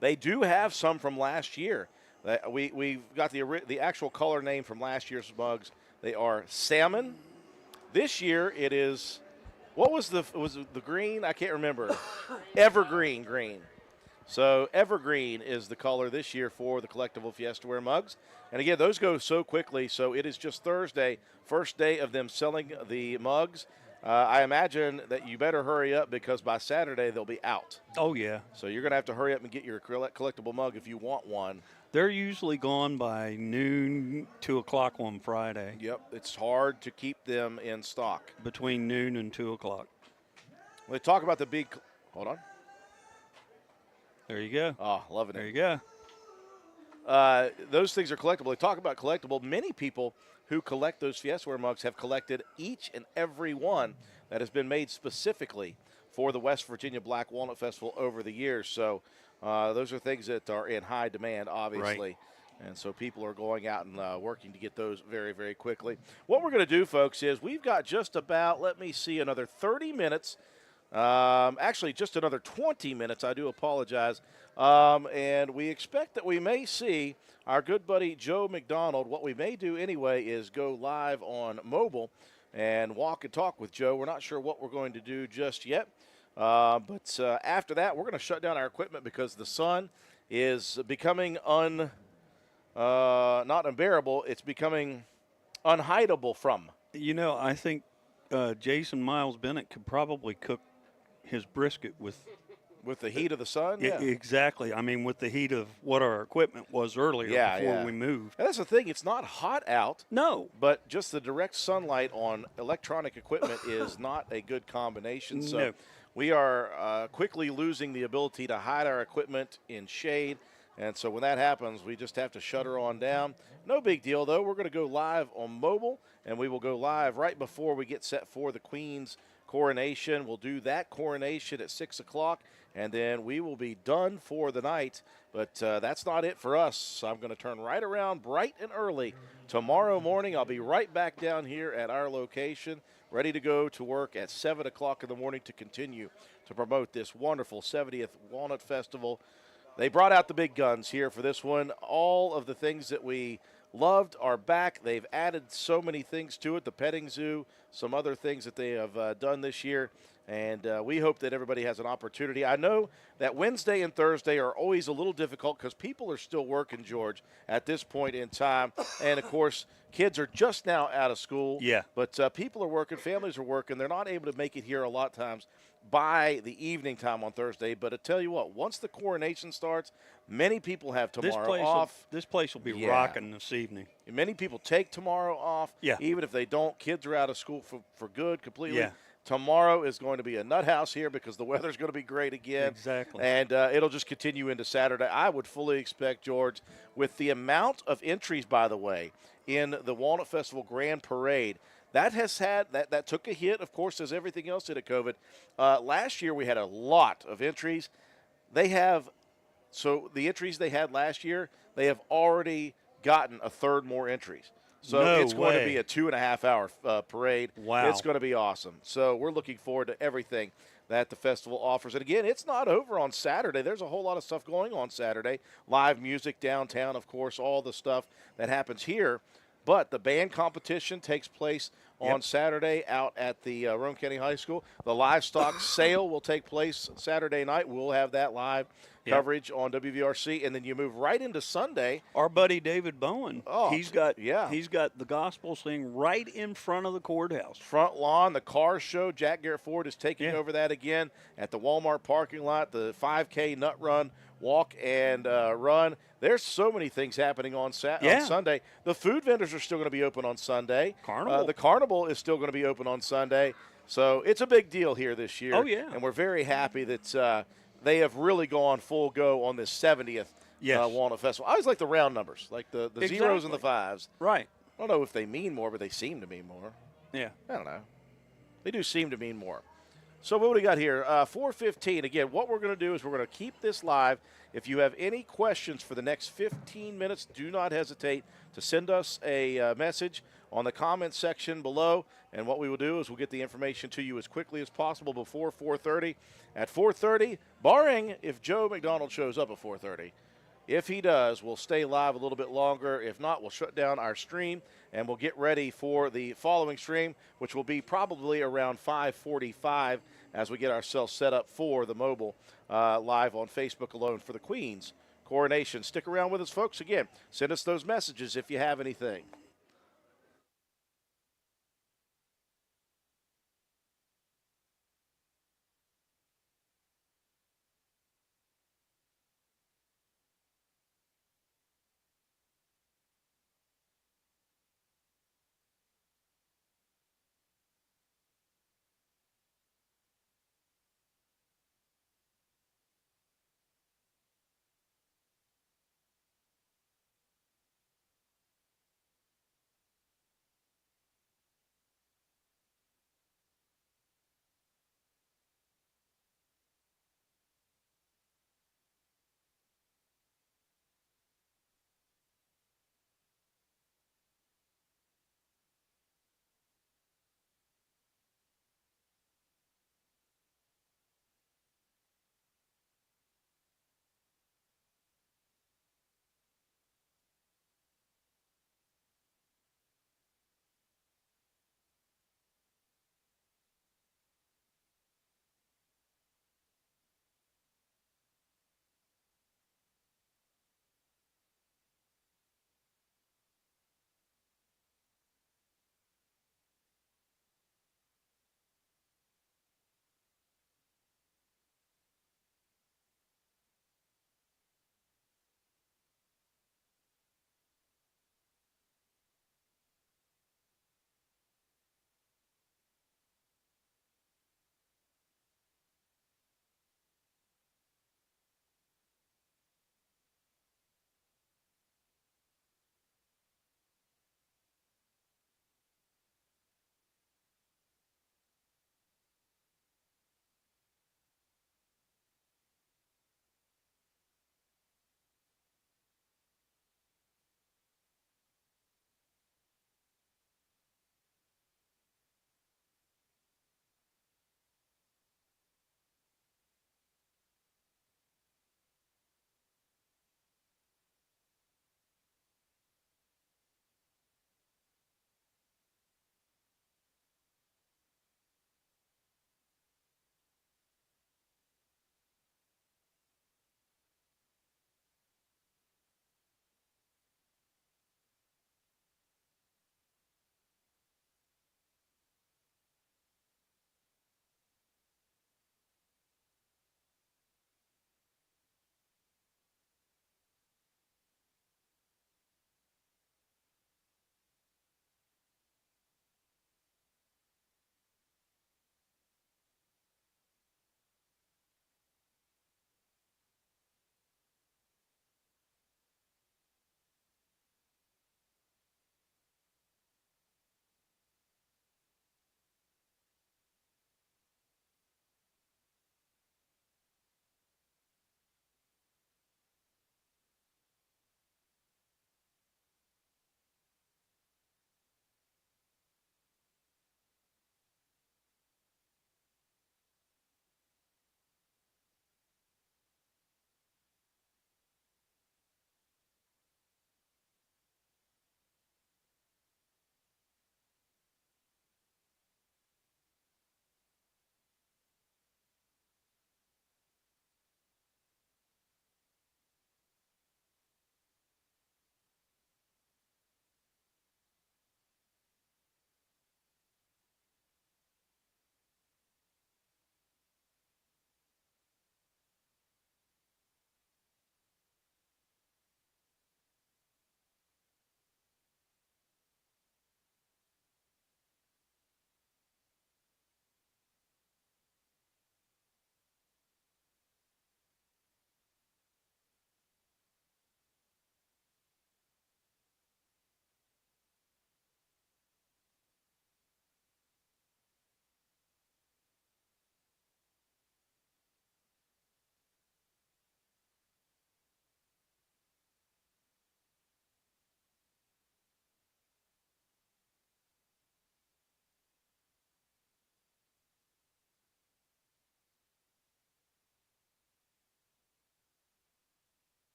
They do have some from last year. We've got the actual color name from last year's mugs. They are salmon. This year it is, was the green? I can't remember. Evergreen green. So evergreen is the color this year for the collectible Fiesta Wear mugs. And again, those go so quickly. So it is just Thursday, first day of them selling the mugs. I imagine that you better hurry up because by Saturday they'll be out. Oh, yeah. So you're going to have to hurry up and get your collectible mug if you want one. They're usually gone by noon, 2 o'clock on Friday. Yep, it's hard to keep them in stock. Between noon and 2 o'clock. They talk about the big – hold on. There you go. Oh, loving it. There you go. Those things are collectible. They talk about collectible. Many people who collect those Fiesta Wear mugs have collected each and every one that has been made specifically for the West Virginia Black Walnut Festival over the years. So those are things that are in high demand, obviously. Right. And so people are going out and working to get those very, very quickly. What we're going to do, folks, is we've got just about, another 30 minutes. Actually, just another 20 minutes. I do apologize. And we expect that we may see our good buddy Joe McDonald. What we may do anyway is go live on mobile and walk and talk with Joe. We're not sure what we're going to do just yet. But after that, we're going to shut down our equipment because the sun is becoming not unbearable. It's becoming unhideable from. You know, I think Jason Miles Bennett could probably cook his brisket with the heat of the sun. Yeah, exactly. I mean, with the heat of what our equipment was earlier before we moved. And that's the thing. It's not hot out. No. But just the direct sunlight on electronic equipment is not a good combination. So No. we are quickly losing the ability to hide our equipment in shade. And so when that happens, we just have to shut her on down. No big deal, though. We're going to go live on mobile, and we will go live right before we get set for the Queen's coronation. We'll do that coronation at 6 o'clock, and then we will be done for the night. But that's not it for us. So I'm going to turn right around bright and early. Tomorrow morning, I'll be right back down here at our location, ready to go to work at 7 o'clock in the morning to continue to promote this wonderful 70th Walnut Festival. They brought out the big guns here for this one. All of the things that we loved are back. They've added so many things to it, the petting zoo, some other things that they have done this year, and we hope that everybody has an opportunity. I know that Wednesday and Thursday are always a little difficult because people are still working, George, at this point in time. And, of course, kids are just now out of school. Yeah. But people are working, families are working. They're not able to make it here a lot of times by the evening time on Thursday. But I tell you what, once the coronation starts, many people have tomorrow off. This place will be rocking this evening. And many people take tomorrow off. Yeah. Even if they don't, kids are out of school for good completely. Yeah. Tomorrow is going to be a nut house here because the weather's going to be great again. Exactly. And it'll just continue into Saturday. I would fully expect, George, with the amount of entries, by the way, in the Walnut Festival Grand Parade, that took a hit, of course, as everything else did at COVID. Last year we had a lot of entries. So the entries they had last year, they have already gotten a third more entries. So it's going to be a 2.5-hour parade. Wow. It's going to be awesome. So we're looking forward to everything that the festival offers. And, again, it's not over on Saturday. There's a whole lot of stuff going on Saturday. Live music downtown, of course, all the stuff that happens here. But the band competition takes place on Saturday out at the Rome County High School. The livestock sale will take place Saturday night. We'll have that live coverage on WVRC, and then you move right into Sunday. Our buddy David Bowen, he's got the gospel sing right in front of the courthouse. Front lawn, the car show. Jack Garrett Ford is taking over that again at the Walmart parking lot. The 5K nut run, walk and run. There's so many things happening on Sunday. The food vendors are still going to be open on Sunday. Carnival. The carnival is still going to be open on Sunday. So it's a big deal here this year. Oh, yeah. And we're very happy that they have really gone full go on this 70th Yes. Walnut Festival. I always like the round numbers, like the zeros and the Exactly. fives. Right. I don't know if they mean more, but they seem to mean more. Yeah. I don't know. They do seem to mean more. So what do we got here? 4:15. Again, what we're going to do is we're going to keep this live. If you have any questions for the next 15 minutes, do not hesitate to send us a message on the comments section below. And what we will do is we'll get the information to you as quickly as possible before 4:30. At 4:30, barring if Joe McDonald shows up at 4:30. If he does, we'll stay live a little bit longer. If not, we'll shut down our stream and we'll get ready for the following stream, which will be probably around 5:45 as we get ourselves set up for the mobile live on Facebook alone for the Queen's coronation. Stick around with us, folks. Again, send us those messages if you have anything.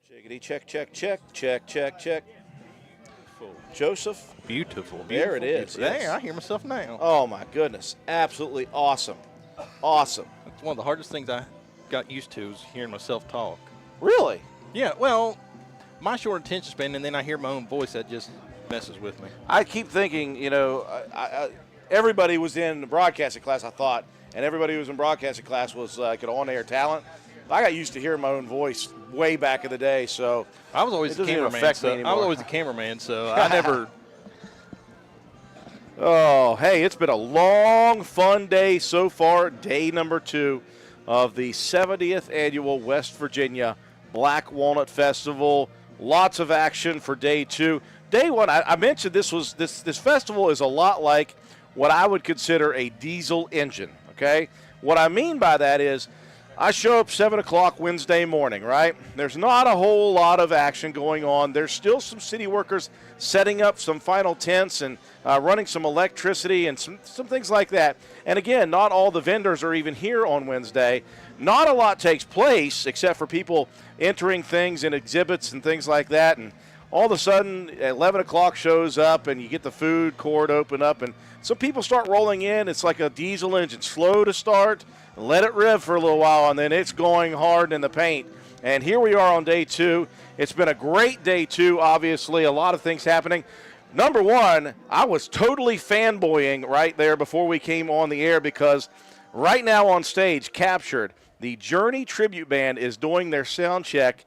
Jiggity, check, check, check, check, check, check. Joseph. Beautiful. There it is, Beautiful. yes. There, I hear myself now. Oh, my goodness. Absolutely awesome. Awesome. It's one of the hardest things I got used to is hearing myself talk. Really? Yeah, well, my short attention span, and then I hear my own voice, that just messes with me. I keep thinking, everybody was in broadcasting class, I thought, and everybody who was in broadcasting class was like an on-air talent. I got used to hearing my own voice way back in the day, so I was always it the doesn't even cameraman. affect me So I anymore. was always the cameraman, so I never. Oh, hey, it's been a long, fun day so far. Day number 2 of the 70th annual West Virginia Black Walnut Festival. Lots of action for day 2. Day 1, I mentioned this festival is a lot like what I would consider a diesel engine. Okay, what I mean by that is, I show up 7 o'clock Wednesday morning, right? There's not a whole lot of action going on. There's still some city workers setting up some final tents and running some electricity and some things like that. And again, not all the vendors are even here on Wednesday. Not a lot takes place except for people entering things in exhibits and things like that. And all of a sudden, 11 o'clock shows up and you get the food court open up and some people start rolling in. It's like a diesel engine, slow to start, let it rev for a little while, and then it's going hard in the paint. And here we are on day 2. It's been a great day 2, obviously, a lot of things happening. Number 1, I was totally fanboying right there before we came on the air because right now on stage, captured, the Journey Tribute Band is doing their sound check,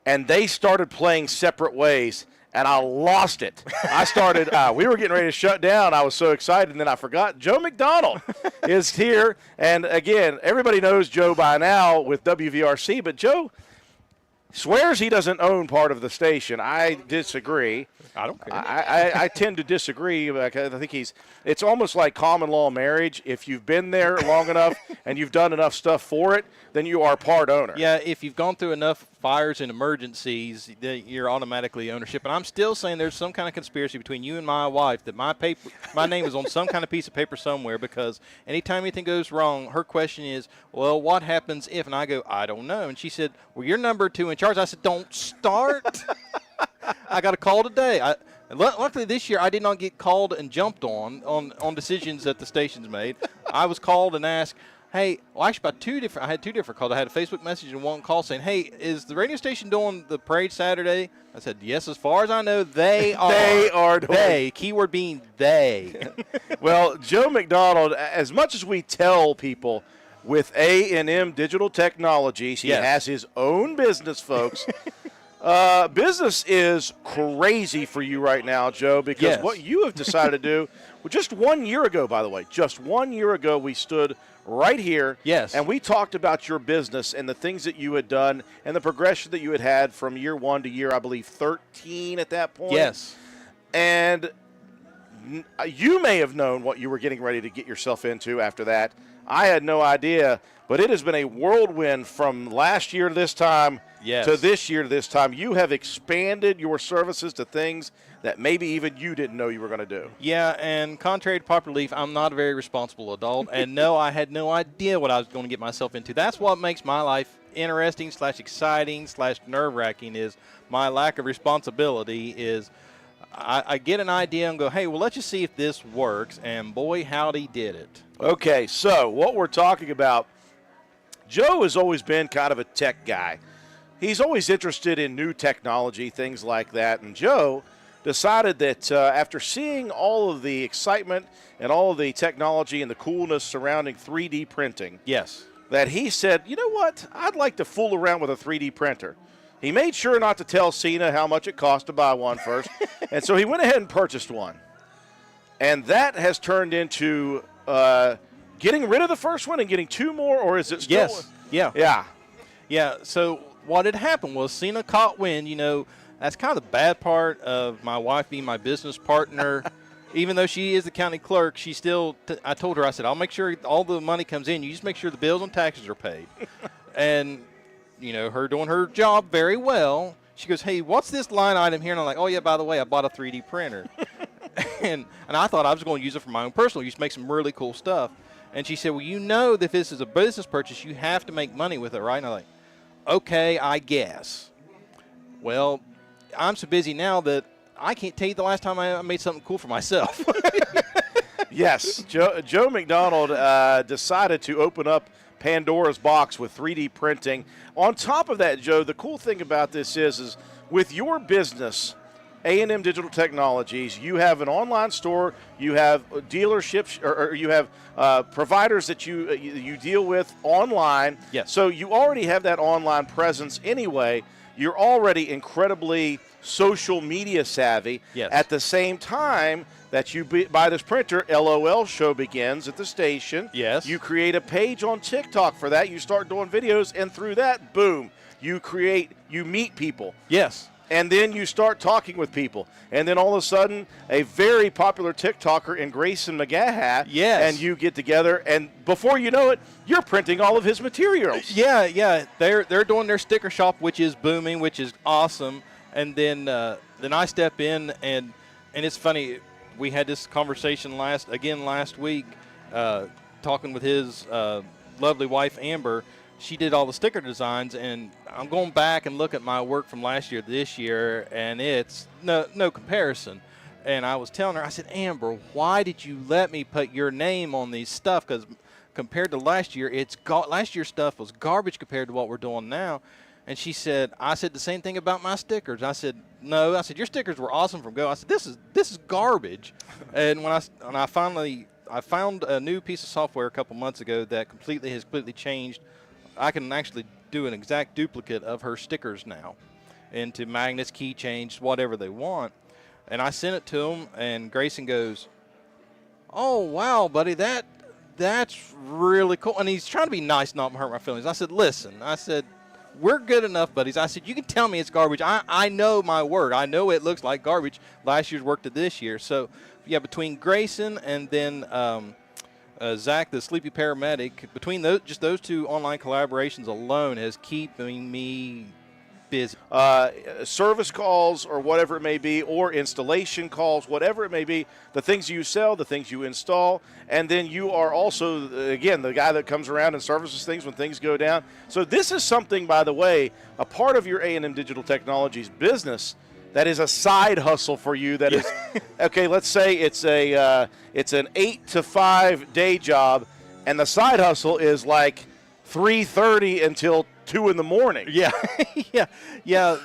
and they started playing Separate Ways. And I lost it. I started, we were getting ready to shut down. I was so excited, and then I forgot. Joe McDonald is here. And, again, everybody knows Joe by now with WVRC, but Joe swears he doesn't own part of the station. I disagree. I don't care. I tend to disagree. I think it's almost like common law marriage. If you've been there long enough and you've done enough stuff for it, then you are part owner. Yeah, if you've gone through enough fires and emergencies, you're automatically ownership. And I'm still saying there's some kind of conspiracy between you and my wife that my name is on some kind of piece of paper somewhere, because anytime anything goes wrong, her question is, well, what happens if? And I go, I don't know. And she said, well, you're number 2 in charge. I said, don't start. I got a call today. Luckily this year I did not get called and jumped on decisions that the station's made. I was called and asked, hey, well, actually I had two different calls. I had a Facebook message and one call saying, hey, is the radio station doing the parade Saturday? I said, yes, as far as I know, they are. They are doing. They, keyword being they. Well, Joe McDonald, as much as we tell people with A&M Digital Technologies, he Yes. has his own business, folks. Business is crazy for you right now, Joe, because Yes. what you have decided to do, well, just 1 year ago, by the way, just 1 year ago, we stood right here. Yes. And we talked about your business and the things that you had done and the progression that you had from year 1 to year, I believe, 13 at that point. Yes. And you may have known what you were getting ready to get yourself into after that. I had no idea, but it has been a whirlwind from last year to this time Yes. to this year to this time. You have expanded your services to things that maybe even you didn't know you were going to do. Yeah, and contrary to popular belief, I'm not a very responsible adult. And no, I had no idea what I was going to get myself into. That's what makes my life interesting / exciting / nerve-wracking is my lack of responsibility is I get an idea and go, hey, well, let's just see if this works. And boy, howdy did it. Okay, so what we're talking about, Joe has always been kind of a tech guy. He's always interested in new technology, things like that. And Joe decided that after seeing all of the excitement and all of the technology and the coolness surrounding 3D printing, Yes. that he said, you know what, I'd like to fool around with a 3D printer. He made sure not to tell Cena how much it cost to buy one first, and so he went ahead and purchased one. And that has turned into getting rid of the first one and getting 2 more, or is it still? Yes. Yeah. Yeah. Yeah, so what had happened was Cena caught wind. You know, that's kind of the bad part of my wife being my business partner. Even though she is the county clerk, she still, I told her, I said, I'll make sure all the money comes in. You just make sure the bills and taxes are paid. And, you know, her doing her job very well, she goes, hey, what's this line item here? And I'm like, oh, yeah, by the way, I bought a 3D printer. and I thought I was going to use it for my own personal use, make some really cool stuff. And she said, well, you know that if this is a business purchase, you have to make money with it, right? And I'm like, okay, I guess. Well, I'm so busy now that I can't tell you the last time I made something cool for myself. Yes, Joe McDonald decided to open up Pandora's box with 3D printing. On top of that, Joe, the cool thing about this is with your business, A&M Digital Technologies, you have an online store, you have dealerships, or you have providers that you deal with online. Yes. So you already have that online presence anyway. You're already incredibly social media savvy. Yes. At the same time that you buy this printer, LOL show begins at the station. Yes. You create a page on TikTok for that. You start doing videos, and through that, boom, you meet people. Yes. And then you start talking with people. And then all of a sudden, a very popular TikToker in Grayson McGaha, Yes. and you get together, and before you know it, you're printing all of his materials. Yeah. They're doing their sticker shop, which is booming, which is awesome. And then I step in, and it's funny. We had this conversation last week, talking with his lovely wife Amber. She did all the sticker designs, and I'm going back and look at my work from last year to this year, and it's no comparison. And I was telling her, I said, Amber, why did you let me put your name on these stuff? Because compared to last year, last year's stuff was garbage compared to what we're doing now. And she said, I said the same thing about my stickers. I said, no. I said, your stickers were awesome from go. I said, this is I found a new piece of software a couple months ago that has completely changed. I can actually do an exact duplicate of her stickers now into magnets, keychains, whatever they want. And I sent it to him, and Grayson goes, oh, wow, buddy, that's really cool. And he's trying to be nice, not hurt my feelings. I said, listen, we're good enough, buddies. I said, you can tell me it's garbage. I know my work. I know it looks like garbage last year's work to this year. So, yeah, between Grayson and then Zach, the sleepy paramedic, between those two online collaborations alone has keeping me busy. Service calls or whatever it may be, or installation calls, whatever it may be, the things you sell, the things you install, and then you are also, again, the guy that comes around and services things when things go down. So this is something, by the way, a part of your A&M Digital Technologies business that is a side hustle for you. That is, okay, let's say it's an 8 to 5 day job, and the side hustle is like 3:30 until 2 in the morning. Yeah, yeah.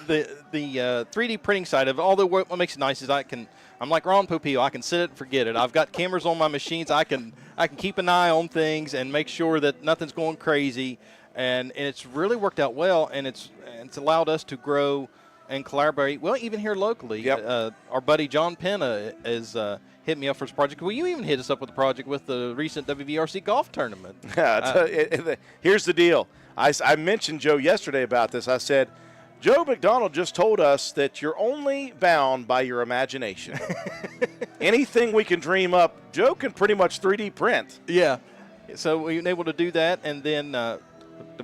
The 3D printing side of it, although what makes it nice is I'm like Ron Popeil. I can set it and forget it. I've got cameras on my machines. I can keep an eye on things and make sure that nothing's going crazy. And it's really worked out well, and it's allowed us to grow and collaborate. Well, even here locally, Yep. Our buddy John Penna has hit me up for this project. Well, you even hit us up with the project with the recent WVRC golf tournament. Here's the deal. I mentioned Joe yesterday about this. I said, Joe McDonald just told us that you're only bound by your imagination. Anything we can dream up, Joe can pretty much 3D print. Yeah. So we've been able to do that, and then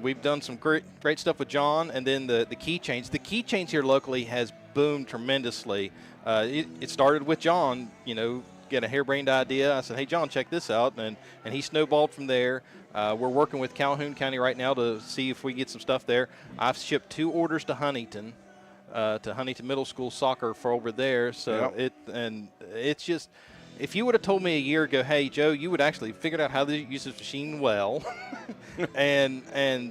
we've done some great stuff with John, and then the keychains. The keychains here locally has boomed tremendously. It started with John, get a harebrained idea. I said, hey, John, check this out, and he snowballed from there. We're working with Calhoun County right now to see if we get some stuff there. I've shipped 2 orders to Huntington Middle School soccer for over there. So Yep. it's just, if you would have told me a year ago, hey, Joe, you would actually figured out how to use this machine well, and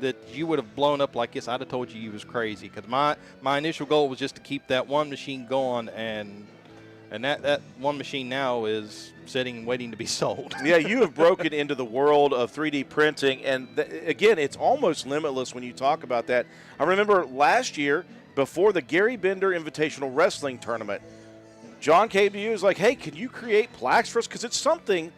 that you would have blown up like this, I'd have told you was crazy. Because my initial goal was just to keep that one machine going, and that one machine now is sitting waiting to be sold. Yeah, you have broken into the world of 3D printing, and again, it's almost limitless when you talk about that. I remember last year, before the Gary Bender Invitational Wrestling Tournament, John came to you and was like, hey, can you create plaques for us? Because it's something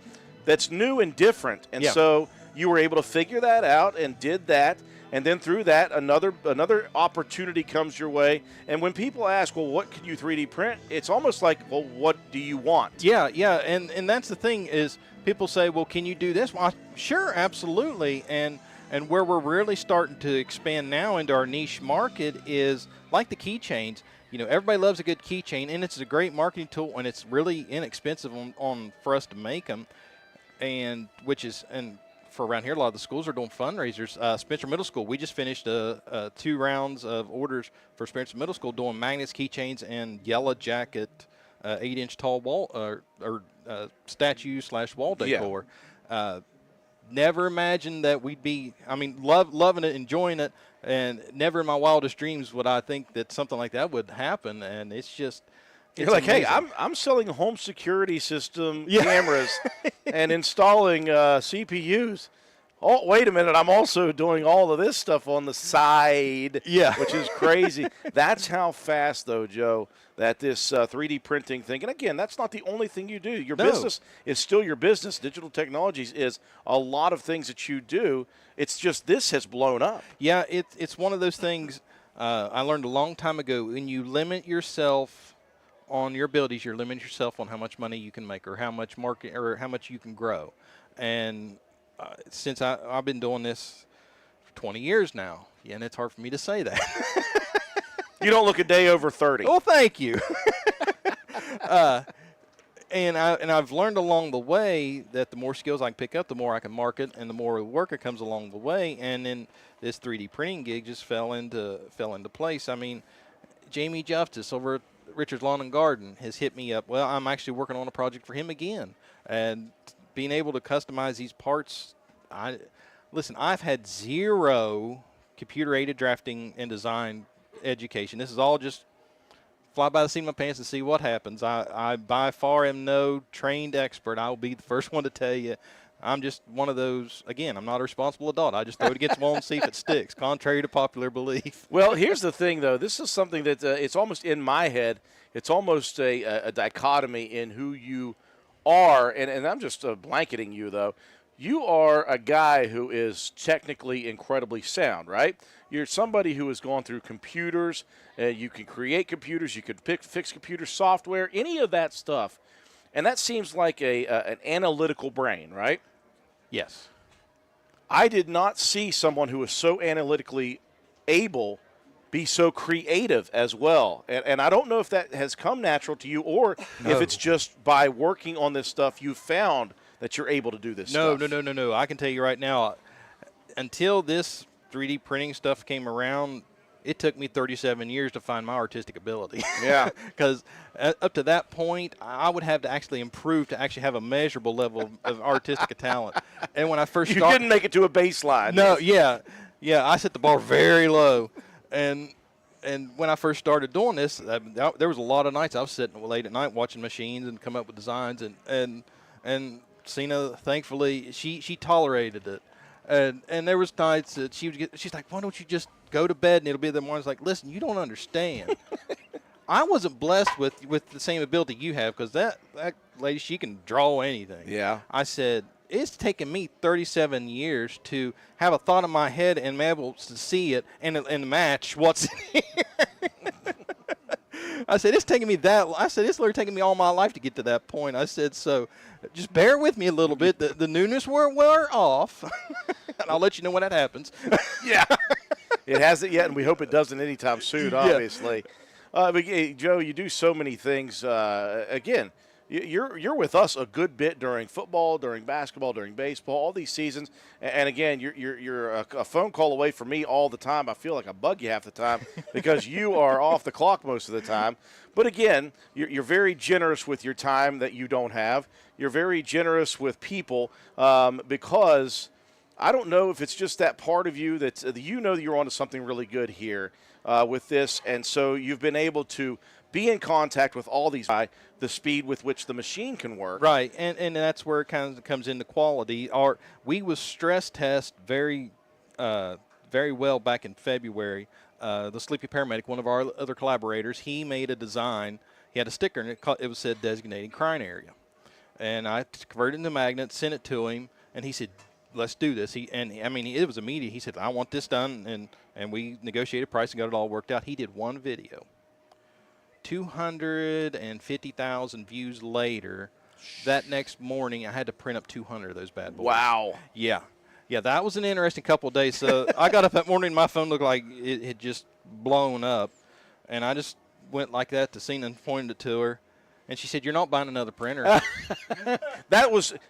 that's new and different. And so you were able to figure that out and did that. And then through that, another opportunity comes your way. And when people ask, well, what can you 3D print? It's almost like, well, what do you want? Yeah. And that's the thing is people say, well, can you do this? Well, sure, absolutely. And where we're really starting to expand now into our niche market is like the keychains. Everybody loves a good keychain, and it's a great marketing tool, and it's really inexpensive on for us to make them, and for around here, a lot of the schools are doing fundraisers. Spencer Middle School, we just finished 2 rounds of orders for Spencer Middle School doing magnets, keychains, and yellow jacket 8-inch tall wall or statue/wall decor. Never imagined that we'd be, loving it, enjoying it, and never in my wildest dreams would I think that something like that would happen. And it's just, You're like, amazing. hey, I'm selling home security system cameras and installing CPUs. Oh, wait a minute, I'm also doing all of this stuff on the side, which is crazy. That's how fast, though, Joe, that this 3D printing thing, and again, that's not the only thing you do. Your business is still your business. Digital Technologies is a lot of things that you do. It's just this has blown up. Yeah, it's one of those things I learned a long time ago. When you limit yourself on your abilities, you're limiting yourself on how much money you can make or how much market or how much you can grow. And since I've been doing this for 20 years now, and it's hard for me to say that. You don't look a day over 30. Well, thank you. And I've learned along the way that the more skills I can pick up, the more I can market, and the more work that comes along the way. And then this 3D printing gig just fell into place. I mean, Jamie Justice over at Richard's Lawn and Garden has hit me up. Well, I'm actually working on a project for him again, and being able to customize these parts. I've had 0 computer-aided drafting and design education. This is all just fly by the seat of my pants and see what happens. I by far am no trained expert. I'll be the first one to tell you. I'm just one of those, again, I'm not a responsible adult. I just throw it against the wall and see if it sticks, contrary to popular belief. Well, here's the thing, though. This is something that it's almost in my head. It's almost a dichotomy in who you are, and I'm just blanketing you, though. You are a guy who is technically incredibly sound, right? You're somebody who has gone through computers. You can create computers. You could fix computer software, any of that stuff. And that seems like an analytical brain, right? Yes. I did not see someone who is so analytically able be so creative as well. And I don't know if that has come natural to you or if it's just by working on this stuff you found that you're able to do this stuff. No. I can tell you right now, until this 3D printing stuff came around, it took me 37 years to find my artistic ability. Yeah. Because up to that point, I would have to actually improve to actually have a measurable level of artistic talent. And when I first You started, didn't make it to a baseline. No, yeah, I set the bar very low. And when I first started doing this, there was a lot of nights I was sitting late at night watching machines and come up with designs. And Cena, thankfully, she tolerated it. And there was nights that she's like, why don't you just go to bed and it'll be the morning. It's like, listen, you don't understand. I wasn't blessed with the same ability you have, because that lady, she can draw anything. Yeah. I said, it's taken me 37 years to have a thought in my head and be able to see it and match what's in here. I said, it's literally taking me all my life to get to that point. I said, so just bear with me a little bit. The newness will wear off, and I'll let you know when that happens. Yeah. It hasn't yet, and we hope it doesn't anytime soon, obviously. But, Joe, you do so many things. Again, you're with us a good bit during football, during basketball, during baseball, all these seasons. And again, you're a phone call away from me all the time. I feel like I bug you half the time because you are off the clock most of the time. But again, you're very generous with your time that you don't have. You're very generous with people because I don't know if it's just that part of you that you know that you're onto something really good here with this. And so you've been able to be in contact with all these by the speed with which the machine can work. Right, and that's where it kind of comes into quality. We was stress test very well back in February. The Sleepy Paramedic, one of our other collaborators, he made a design. He had a sticker, and it said designated crying area. And I converted it into magnet, sent it to him, and he said, let's do this. It was immediate. He said, I want this done, and we negotiated price and got it all worked out. He did one video. 250,000 views later, that next morning, I had to print up 200 of those bad boys. Wow. Yeah, that was an interesting couple of days. So I got up that morning, and my phone looked like it had just blown up, and I just went like that to Cena and pointed it to her, And she said, "You're not buying another printer."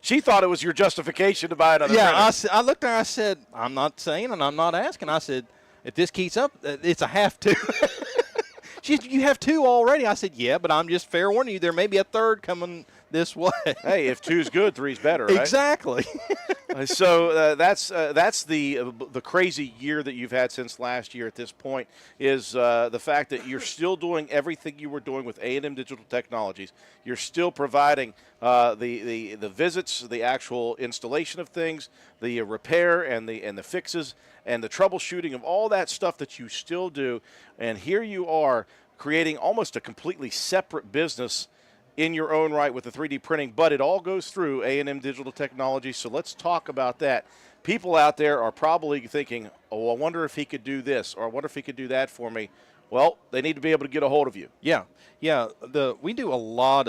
She thought it was your justification to buy another Yeah, printer. I looked at her. I said, "I'm not saying and I'm not asking." I said, "If this keeps up, it's a have to." She said, "You have 2 already." I said, "Yeah, but I'm just fair warning you. There may be a third coming this way." Hey, if 2's good, 3's better, right? Exactly. So that's the crazy year that you've had since last year. At this point, is the fact that you're still doing everything you were doing with A&M Digital Technologies. You're still providing the visits, the actual installation of things, the repair and the fixes and the troubleshooting of all that stuff that you still do. And here you are creating almost a completely separate business in your own right with the 3D printing, but it all goes through A&M Digital Technology. So let's talk about that. People out there are probably thinking, oh, I wonder if he could do this, or I wonder if he could do that for me. Well, they need to be able to get a hold of you. Yeah. We do a lot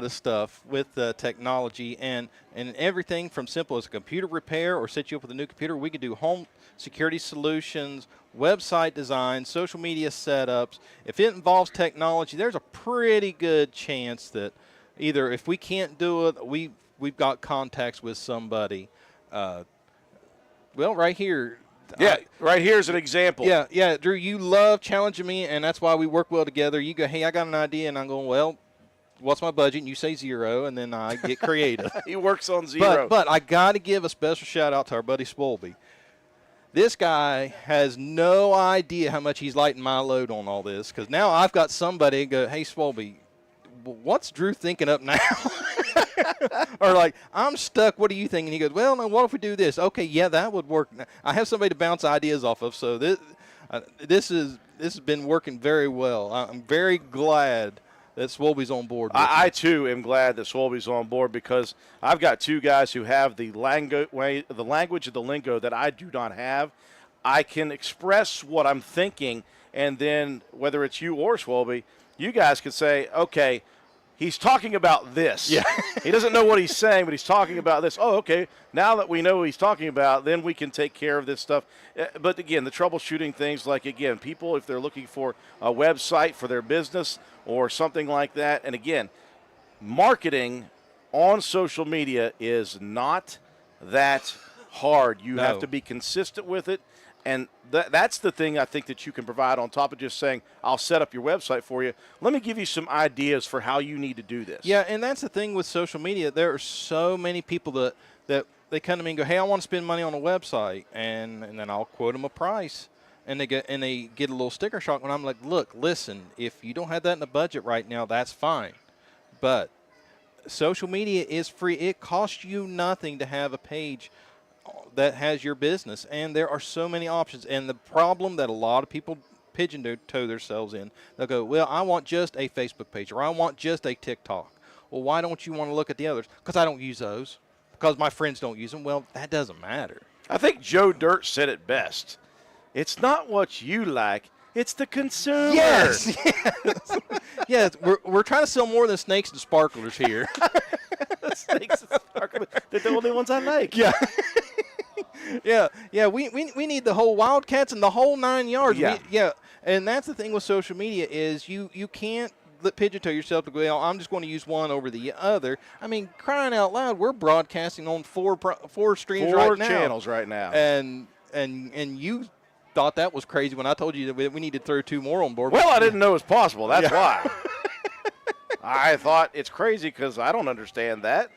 of stuff with technology and everything from simple as a computer repair or set you up with a new computer. We could do home security solutions, website design, social media setups. If it involves technology, there's a pretty good chance that either if we can't do it, we've got contacts with somebody. Right here. Yeah, right here's an example. Yeah, Drew, you love challenging me, and that's why we work well together. You go, hey, I got an idea, and I'm going, well, what's my budget? And you say 0, and then I get creative. He works on 0. But I got to give a special shout out to our buddy Swolby. This guy has no idea how much he's lighting my load on all this, because now I've got somebody go, hey, Swolby, what's Drew thinking up now? Or like, I'm stuck, what do you think? And he goes, well, no, what if we do this? Okay, yeah, that would work. I have somebody to bounce ideas off of, so this has been working very well. I'm very glad that Swolby's on board. I too am glad that Swolby's on board, because I've got 2 guys who have the language of the lingo that I do not have. I can express what I'm thinking, and then whether it's you or Swolby, you guys can say, okay, he's talking about this. Yeah. He doesn't know what he's saying, but he's talking about this. Oh, okay. Now that we know what he's talking about, then we can take care of this stuff. But again, the troubleshooting things, like, again, people, if they're looking for a website for their business or something like that, and again, marketing on social media is not that hard. You have to be consistent with it. And that's the thing I think that you can provide on top of just saying, I'll set up your website for you. Let me give you some ideas for how you need to do this. Yeah, and that's the thing with social media. There are so many people that they come to me and go, hey, I want to spend money on a website. And then I'll quote them a price. And they get a little sticker shock when I'm like, look, listen, if you don't have that in the budget right now, that's fine. But social media is free. It costs you nothing to have a page that has your business, and there are so many options. And the problem that a lot of people pigeon-toe themselves in, they'll go, well, I want just a Facebook page, or I want just a TikTok. Well, why don't you want to look at the others? Because I don't use those, because my friends don't use them. Well, that doesn't matter. I think Joe Dirt said it best. It's not what you like, it's the consumer. Yes. Yes, we're trying to sell more than snakes and sparklers here. Snakes and sparklers, they're the only ones I like. Yeah. Yeah. We need the whole Wildcats and the whole 9 yards. Yeah. And that's the thing with social media is you can't pigeon-toe yourself to go, well, I'm just going to use one over the other. I mean, crying out loud, we're broadcasting on four streams right now. 4 channels right now. And you thought that was crazy when I told you that we needed to throw 2 more on board. Well, I didn't know it was possible. That's why. I thought it's crazy because I don't understand that.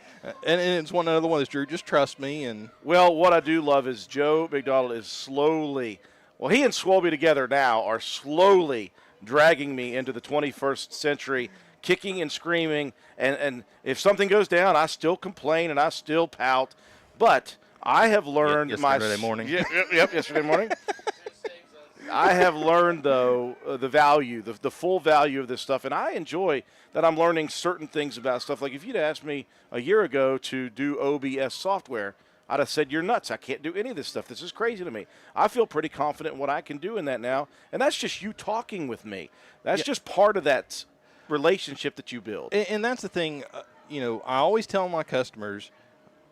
And it's one other one that's Drew. Just trust me. And well, what I do love is Joe McDonald is slowly, well, he and Swolby together now are slowly dragging me into the 21st century, kicking and screaming. And if something goes down, I still complain and I still pout. But I have learned yesterday morning. Yesterday morning. I have learned, though, the value, the full value of this stuff, and I enjoy that I'm learning certain things about stuff. Like if you'd asked me a year ago to do OBS software, I'd have said, you're nuts. I can't do any of this stuff. This is crazy to me. I feel pretty confident in what I can do in that now, and that's just you talking with me. That's just part of that relationship that you build. And that's the thing, I always tell my customers,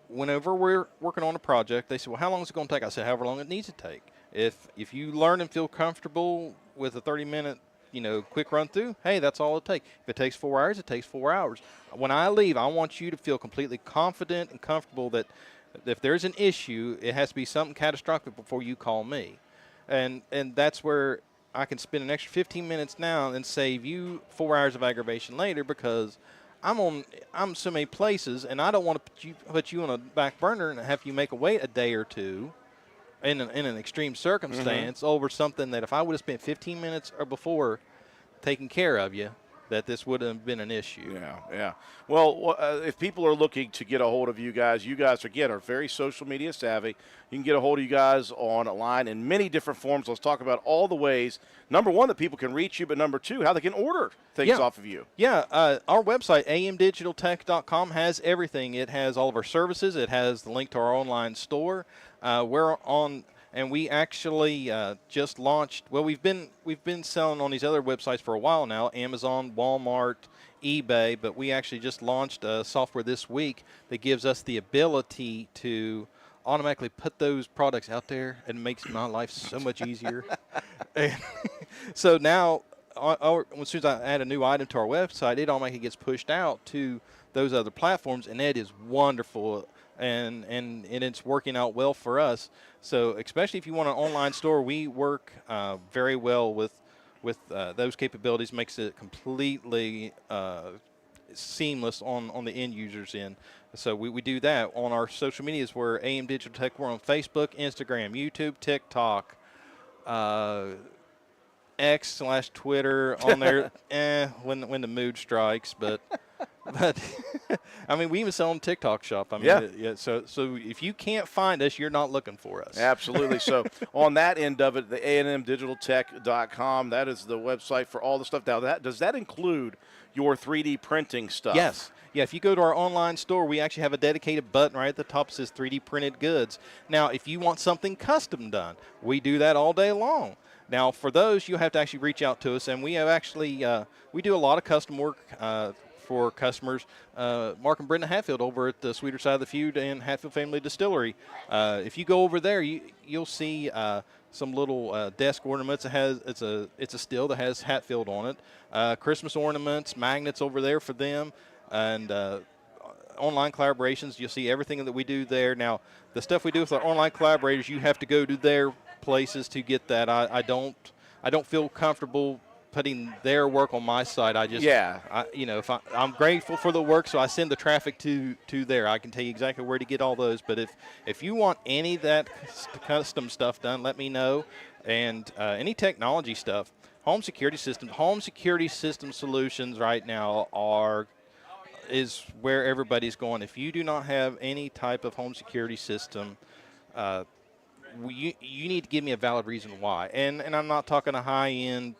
whenever we're working on a project, they say, well, how long is it going to take? I said, however long it needs to take. If you learn and feel comfortable with a 30-minute quick run through, hey, that's all it takes. If it takes 4 hours, it takes 4 hours. When I leave, I want you to feel completely confident and comfortable that if there's an issue, it has to be something catastrophic before you call me. And that's where I can spend an extra 15 minutes now and save you 4 hours of aggravation later, because I'm so many places, and I don't want to put you on a back burner and have you make a wait a day or two in an extreme circumstance over something that if I would have spent 15 minutes or before taking care of you, that this would have been an issue. Yeah. Well, if people are looking to get a hold of you guys, again, are very social media savvy. You can get a hold of you guys online in many different forms. Let's talk about all the ways, number one, that people can reach you, but number two, how they can order things off of you. Yeah, our website, amdigitaltech.com, has everything. It has all of our services. It has the link to our online store. We're on... And we actually just launched. Well, we've been selling on these other websites for a while now, Amazon, Walmart, eBay. But we actually just launched software this week that gives us the ability to automatically put those products out there, and makes my life so much easier. And so now, as soon as I add a new item to our website, it automatically gets pushed out to those other platforms, and that is wonderful. And it's working out well for us. So especially if you want an online store, we work very well with those capabilities. Makes it completely seamless on the end user's end. So we do that on our social medias. We're AM Digital Tech. We're on Facebook, Instagram, YouTube, TikTok, X/Twitter. On there, when the mood strikes, but. But I mean, we even sell on TikTok Shop. I mean, yeah. So if you can't find us, you're not looking for us. Absolutely. So on that end of it, the amdigitaltech.com, that is the website for all the stuff. Now, does that include your 3D printing stuff? Yes. Yeah, if you go to our online store, we actually have a dedicated button right at the top that says 3D printed goods. Now, if you want something custom done, we do that all day long. Now, for those, you have to actually reach out to us, and we have actually we do a lot of custom work for customers. Mark and Brenda Hatfield over at the Sweeter Side of the Feud and Hatfield Family Distillery. If you go over there, you'll see some little desk ornaments. It's a still that has Hatfield on it. Christmas ornaments, magnets over there for them, and online collaborations. You'll see everything that we do there. Now, the stuff we do with our online collaborators, you have to go to their places to get that. I don't feel comfortable putting their work on my site. I'm grateful for the work, so I send the traffic to there. I can tell you exactly where to get all those. But if you want any of that custom stuff done, let me know. And any technology stuff, home security system solutions right now is where everybody's going. If you do not have any type of home security system, you need to give me a valid reason why. And I'm not talking a high end,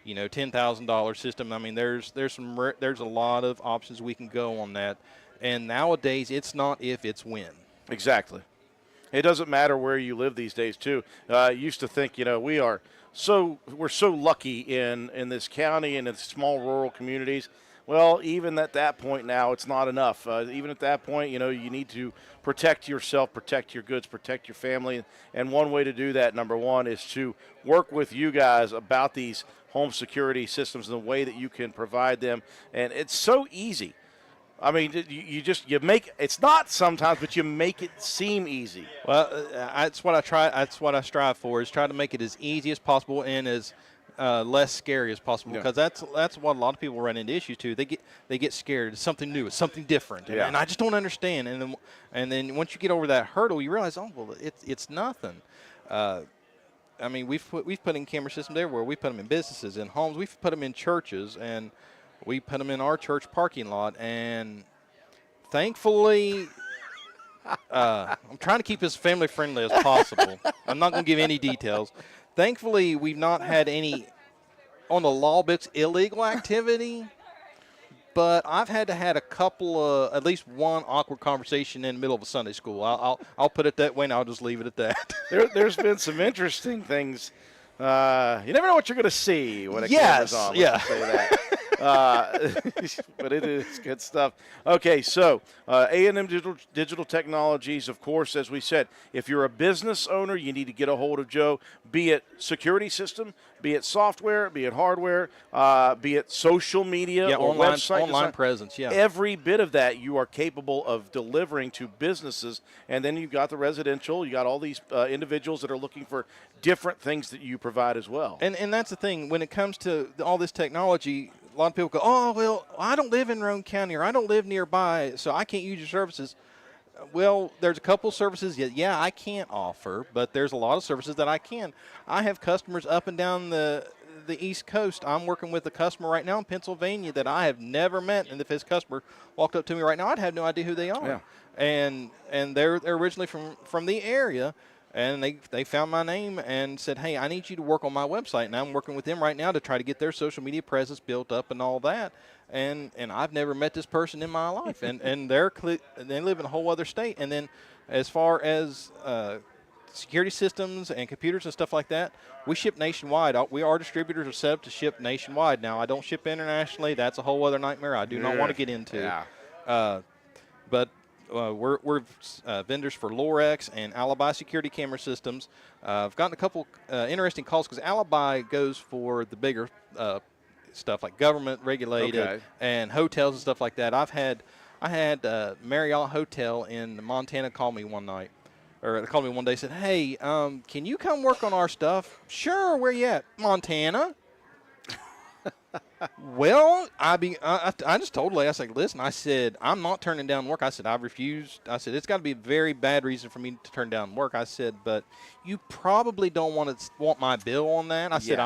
$10,000 system. I mean, there's a lot of options we can go on that. And nowadays, it's not if, it's when. Exactly. It doesn't matter where you live these days, too. I used to think, we're so lucky in this county and in small rural communities. Well, even at that point now, it's not enough. Even at that point, you need to protect yourself, protect your goods, protect your family. And one way to do that, number one, is to work with you guys about these home security systems and the way that you can provide them. And it's so easy. I mean, you make it's not sometimes, but you make it seem easy. Well, that's what I try. That's what I strive for, is try to make it as easy as possible and as less scary as possible, because that's what a lot of people run into issues to. They get scared. It's something new. It's something different, and I just don't understand. And then once you get over that hurdle, you realize, it's nothing. I mean, we've put in camera systems everywhere. We put them in businesses, in homes. We've put them in churches, and we put them in our church parking lot. And thankfully, I'm trying to keep as family friendly as possible. I'm not going to give any details. Thankfully, we've not had any on the law books illegal activity, but I've had a couple of, at least one awkward conversation in the middle of a Sunday school. I'll put it that way, and I'll just leave it at that. There's been some interesting things. You never know what you're going to see when a camera's on. Let's say that. But it is good stuff. Okay, so A&M Digital Technologies, of course, as we said, if you're a business owner, you need to get a hold of Joe, be it security system, be it software, be it hardware, be it social media Yeah, or website online design. presence, yeah. Every bit of that you are capable of delivering to businesses. And then you've got the residential. You got all these individuals that are looking for different things that you provide as well. And that's the thing. When it comes to all this technology, a lot of people go, oh, well, I don't live in Roane County or I don't live nearby, so I can't use your services. Well, there's a couple services yeah, I can't offer, but there's a lot of services that I can. I have customers up and down the East Coast. I'm working with a customer right now in Pennsylvania that I have never met, and if his customer walked up to me right now, I'd have no idea who they are. Yeah. And they're originally from the area, and they found my name and said, hey, I need you to work on my website, and I'm working with them right now to try to get their social media presence built up and all that. And I've never met this person in my life, and they live in a whole other state. And then as far as security systems and computers and stuff like that, we ship nationwide. Our distributors are set up to ship nationwide. Now, I don't ship internationally. That's a whole other nightmare I do not want to get into. Yeah. But we're vendors for Lorex and Alibi security camera systems. I've gotten a couple interesting calls because Alibi goes for the bigger stuff like government regulated and hotels and stuff like that. I had Marriott Hotel in Montana call me one night, or they called me one day, said, hey, can you come work on our stuff? Sure, where you at? Montana. Well, I just told Leigh, I said, listen, I said, I'm not turning down work. I said, I've refused. I said, it's got to be a very bad reason for me to turn down work. I said, but you probably don't want my bill on that. I said,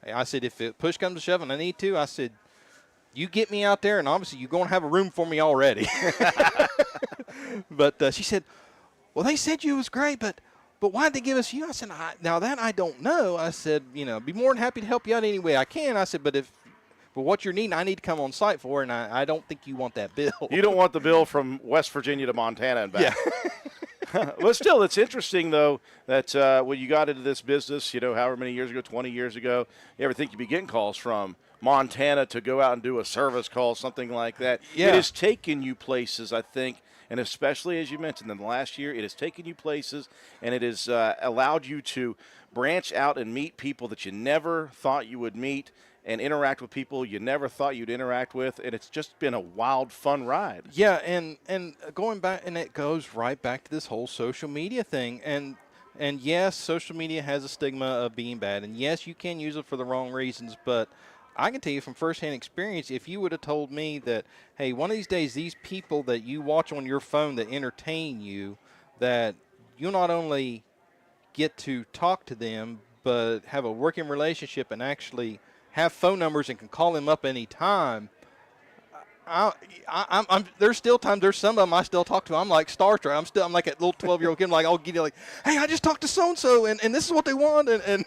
I said, if it push comes to shove and I need to, I said, you get me out there, and obviously you're going to have a room for me already. But she said, well, they said you was great, but why'd they give us you? I said, now that I don't know. I said, be more than happy to help you out any way I can. I said, but what you're needing, I need to come on site for, and I don't think you want that bill. You don't want the bill from West Virginia to Montana and back. Yeah. Well, still, it's interesting, though, that when you got into this business, however many years ago, 20 years ago, you ever think you'd be getting calls from Montana to go out and do a service call, something like that. Yeah. It has taken you places, I think, and especially, as you mentioned, in the last year, it has taken you places, and it has allowed you to branch out and meet people that you never thought you would meet and interact with people you never thought you'd interact with, and it's just been a wild, fun ride. Yeah, and going back, and it goes right back to this whole social media thing, and yes, social media has a stigma of being bad, and yes, you can use it for the wrong reasons, but I can tell you from firsthand experience, if you would have told me that, hey, one of these days, these people that you watch on your phone that entertain you, that you'll not only get to talk to them, but have a working relationship and actually have phone numbers and can call them up any time. There's still times, there's some of them I still talk to. I'm like starstruck. I'm like that little 12-year-old kid. I'm like, I'll get you like, hey, I just talked to so-and-so, and this is what they want. And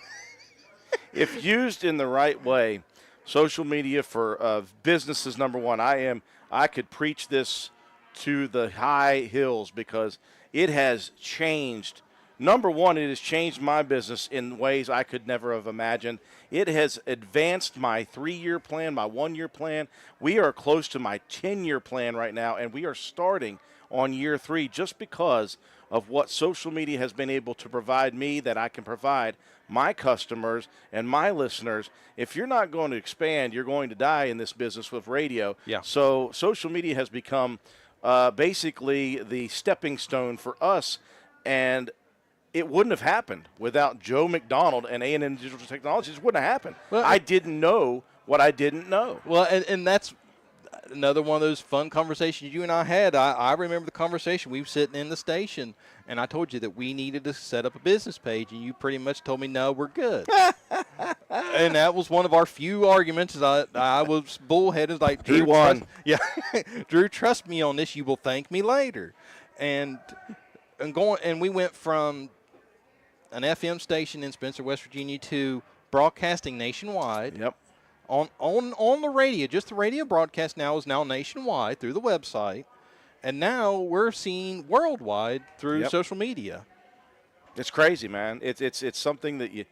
if used in the right way, social media for businesses, number one, I could preach this to the high hills because it has changed. Number one, it has changed my business in ways I could never have imagined. It has advanced my 3-year plan, my 1-year plan. We are close to my 10-year plan right now, and we are starting on year 3 just because of what social media has been able to provide me that I can provide my customers and my listeners. If you're not going to expand, you're going to die in this business with radio. Yeah. So social media has become basically the stepping stone for us, and it wouldn't have happened without Joe McDonald and A&M Digital Technologies. It wouldn't have happened. Well, I didn't know what I didn't know. Well, and that's another one of those fun conversations you and I had. I remember the conversation. We were sitting in the station, and I told you that we needed to set up a business page, and you pretty much told me, no, we're good. And that was one of our few arguments. I was bullheaded. Like, Drew, he won. Drew, trust me on this. You will thank me later. And we went from an FM station in Spencer, West Virginia, to broadcasting nationwide. Yep. On the radio, just the radio broadcast now is now nationwide through the website, and now we're seen worldwide through social media. It's crazy, man. It's something that you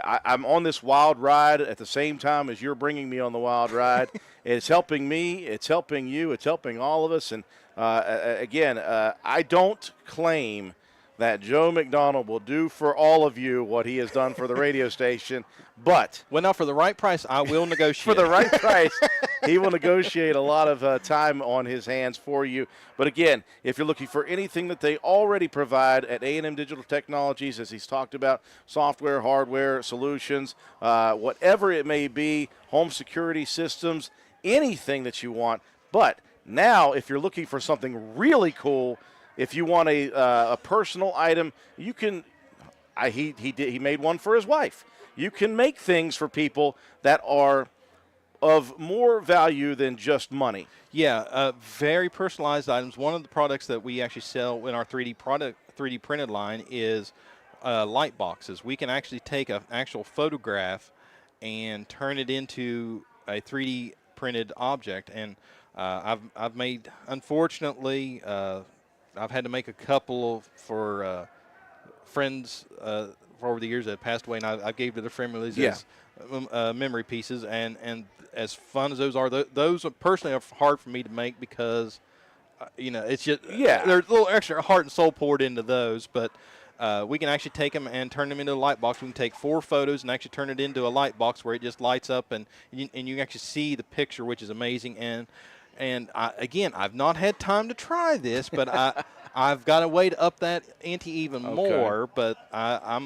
I'm on this wild ride at the same time as you're bringing me on the wild ride. It's helping me. It's helping you. It's helping all of us. And, again, I don't claim that Joe McDonald will do for all of you what he has done for the radio station, but Well, now for the right price, I will negotiate. for the right price, he will negotiate a lot of time on his hands for you. But again, if you're looking for anything that they already provide at A&M Digital Technologies, as he's talked about, software, hardware, solutions, whatever it may be, home security systems, anything that you want. But now, if you're looking for something really cool, if you want a personal item, you can. He made one for his wife. You can make things for people that are of more value than just money. Yeah, very personalized items. One of the products that we actually sell in our 3D printed line is light boxes. We can actually take an actual photograph and turn it into a 3D printed object. And I've made, unfortunately, I've had to make a couple for friends for over the years that have passed away, and I gave to the families as memory pieces. And as fun as those are, those are personally are hard for me to make because, it's just there's a little extra heart and soul poured into those. But we can actually take them and turn them into a light box. We can take 4 photos and actually turn it into a light box where it just lights up, and you can actually see the picture, which is amazing. And I've not had time to try this, but I've got a way to up that ante even more. But I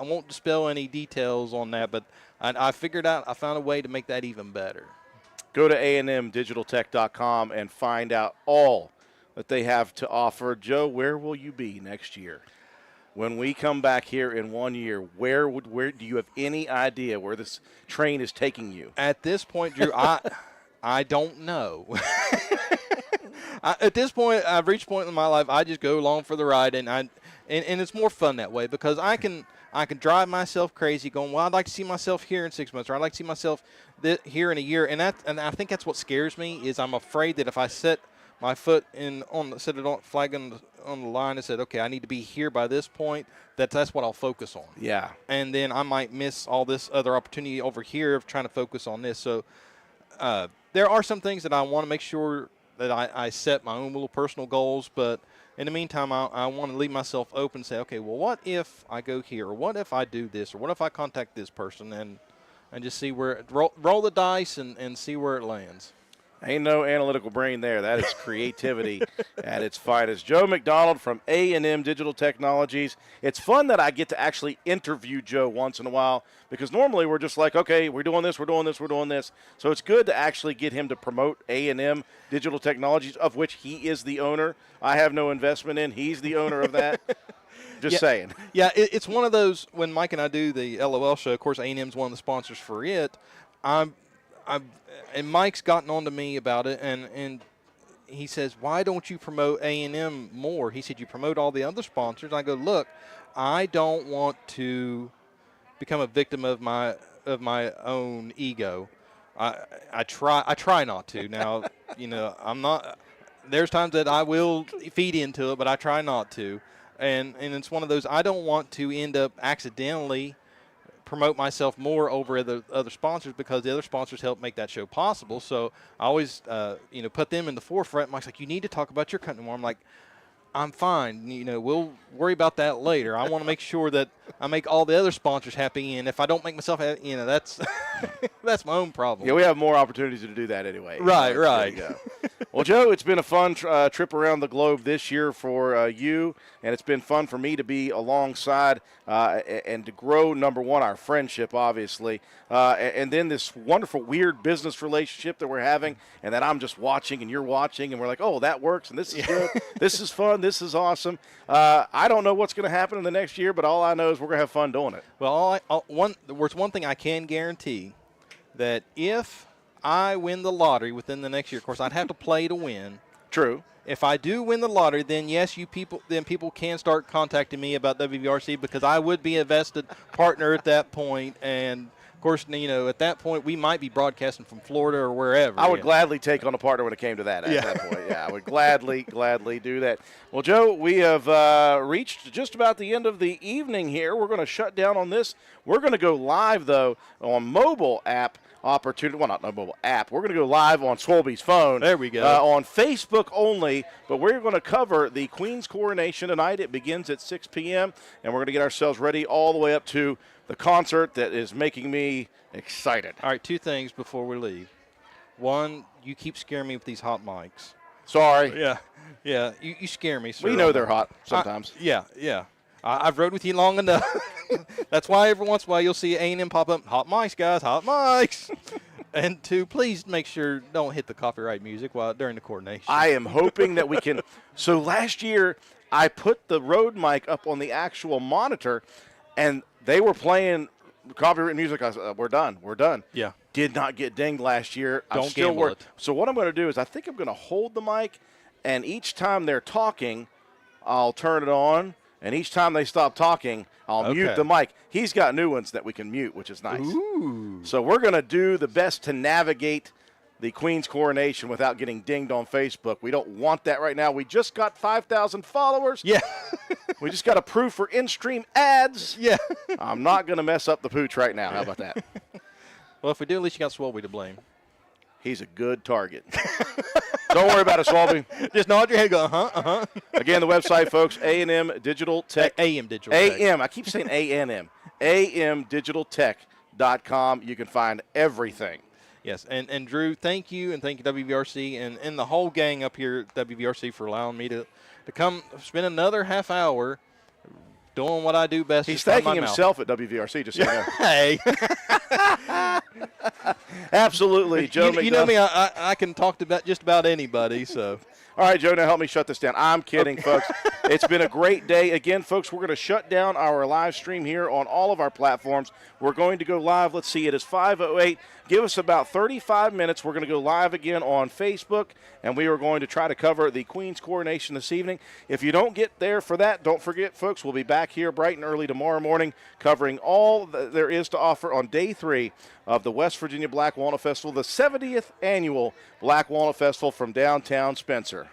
won't dispel any details on that. But I found a way to make that even better. Go to amdigitaltech.com and find out all that they have to offer. Joe, where will you be next year? When we come back here in 1 year, where do you have any idea where this train is taking you? At this point, Drew, I don't know. At this point, I've reached a point in my life, I just go along for the ride, and it's more fun that way because I can drive myself crazy going, well, I'd like to see myself here in 6 months, or I'd like to see myself here in a year. And I think that's what scares me is I'm afraid that if I set my foot flag on the line and said, okay, I need to be here by this point, that's what I'll focus on. Yeah. And then I might miss all this other opportunity over here of trying to focus on this. So there are some things that I want to make sure that I set my own little personal goals, but in the meantime, I want to leave myself open and say, okay, well, what if I go here, or what if I do this, or what if I contact this person, and just see where roll the dice and see where it lands. Ain't no analytical brain there. That is creativity at its finest. Joe McDonald from A&M Digital Technologies. It's fun that I get to actually interview Joe once in a while because normally we're just like, okay, we're doing this, we're doing this, we're doing this. So it's good to actually get him to promote A&M Digital Technologies, of which he is the owner. I have no investment in. He's the owner of that. Just saying. Yeah, it's one of those, when Mike and I do the LOL show, of course, A&M's one of the sponsors for it. And Mike's gotten on to me about it, and he says, why don't you promote A&M more? He said, you promote all the other sponsors. I go, look, I don't want to become a victim of my own ego. I try not to. Now, I'm not. There's times that I will feed into it, but I try not to. And it's one of those, I don't want to end up accidentally promote myself more over the other sponsors because the other sponsors help make that show possible. So I always, put them in the forefront. Mike's like, you need to talk about your company more. I'm like, I'm fine. We'll worry about that later. I want to make sure that I make all the other sponsors happy. And if I don't make myself happy, that's that's my own problem. Yeah, we have more opportunities to do that anyway. Right. There you go. Well, Joe, it's been a fun trip around the globe this year for you, and it's been fun for me to be alongside and to grow, number one, our friendship, obviously, and then this wonderful, weird business relationship that we're having, and that I'm just watching and you're watching, and we're like, oh, that works, and this is good, this is fun, this is awesome. I don't know what's going to happen in the next year, but all I know is we're going to have fun doing it. Well, there's one thing I can guarantee, that if I win the lottery within the next year, of course, I'd have to play to win. True. If I do win the lottery, then yes, people can start contacting me about WVRC because I would be a vested partner at that point. And of course, at that point, we might be broadcasting from Florida or wherever. I would gladly take on a partner when it came to that at that point. Yeah, I would gladly do that. Well, Joe, we have reached just about the end of the evening here. We're going to shut down on this. We're going to go live, though, on mobile app opportunity. Well, not no mobile app. We're going to go live on Swolby's phone. There we go. On Facebook only, but we're going to cover the Queen's coronation tonight. It begins at 6 p.m., and we're going to get ourselves ready all the way up to the concert that is making me excited. All right, 2 things before we leave. One, you keep scaring me with these hot mics. Sorry. Yeah, you scare me, sir. We know they're hot sometimes. Yeah. I've rode with you long enough. That's why every once in a while you'll see A&M pop up. Hot mics, guys, hot mics. And 2, please make sure don't hit the copyright music during the coronation. I am hoping that we can. So last year I put the Rode mic up on the actual monitor, and they were playing copyright music. I said, we're done. Yeah. Did not get dinged last year. Don't gamble it. So what I'm going to do is I think I'm going to hold the mic, and each time they're talking, I'll turn it on. And each time they stop talking, I'll mute the mic. He's got new ones that we can mute, which is nice. Ooh. So we're going to do the best to navigate the Queen's coronation without getting dinged on Facebook. We don't want that right now. We just got 5,000 followers. Yeah. We just got approved for in-stream ads. Yeah. I'm not going to mess up the pooch right now. How about that? Well, if we do, at least you got Swolby to blame. He's a good target. Don't worry about it, Swalby. Just nod your head, go, uh-huh. Again, the website, folks, A&M Digital Tech. AM Digital Tech. AM. I keep saying A&M. amdigitaltech.com. You can find everything. Yes, and Drew, thank you, and thank you, WVRC, and the whole gang up here at WVRC for allowing me to come spend another half hour doing what I do best. He's thanking himself at WVRC, just so you know. Hey. Absolutely, Joe you know me, I can talk to just about anybody, so. All right, Joe, now help me shut this down. I'm kidding, folks. It's been a great day. Again, folks, we're going to shut down our live stream here on all of our platforms. We're going to go live. Let's see, it is 5:08. Give us about 35 minutes. We're going to go live again on Facebook, and we are going to try to cover the Queen's coronation this evening. If you don't get there for that, don't forget, folks, we'll be back here bright and early tomorrow morning covering all that there is to offer on day 3 of the West Virginia Black Walnut Festival, the 70th annual Black Walnut Festival from downtown Spencer.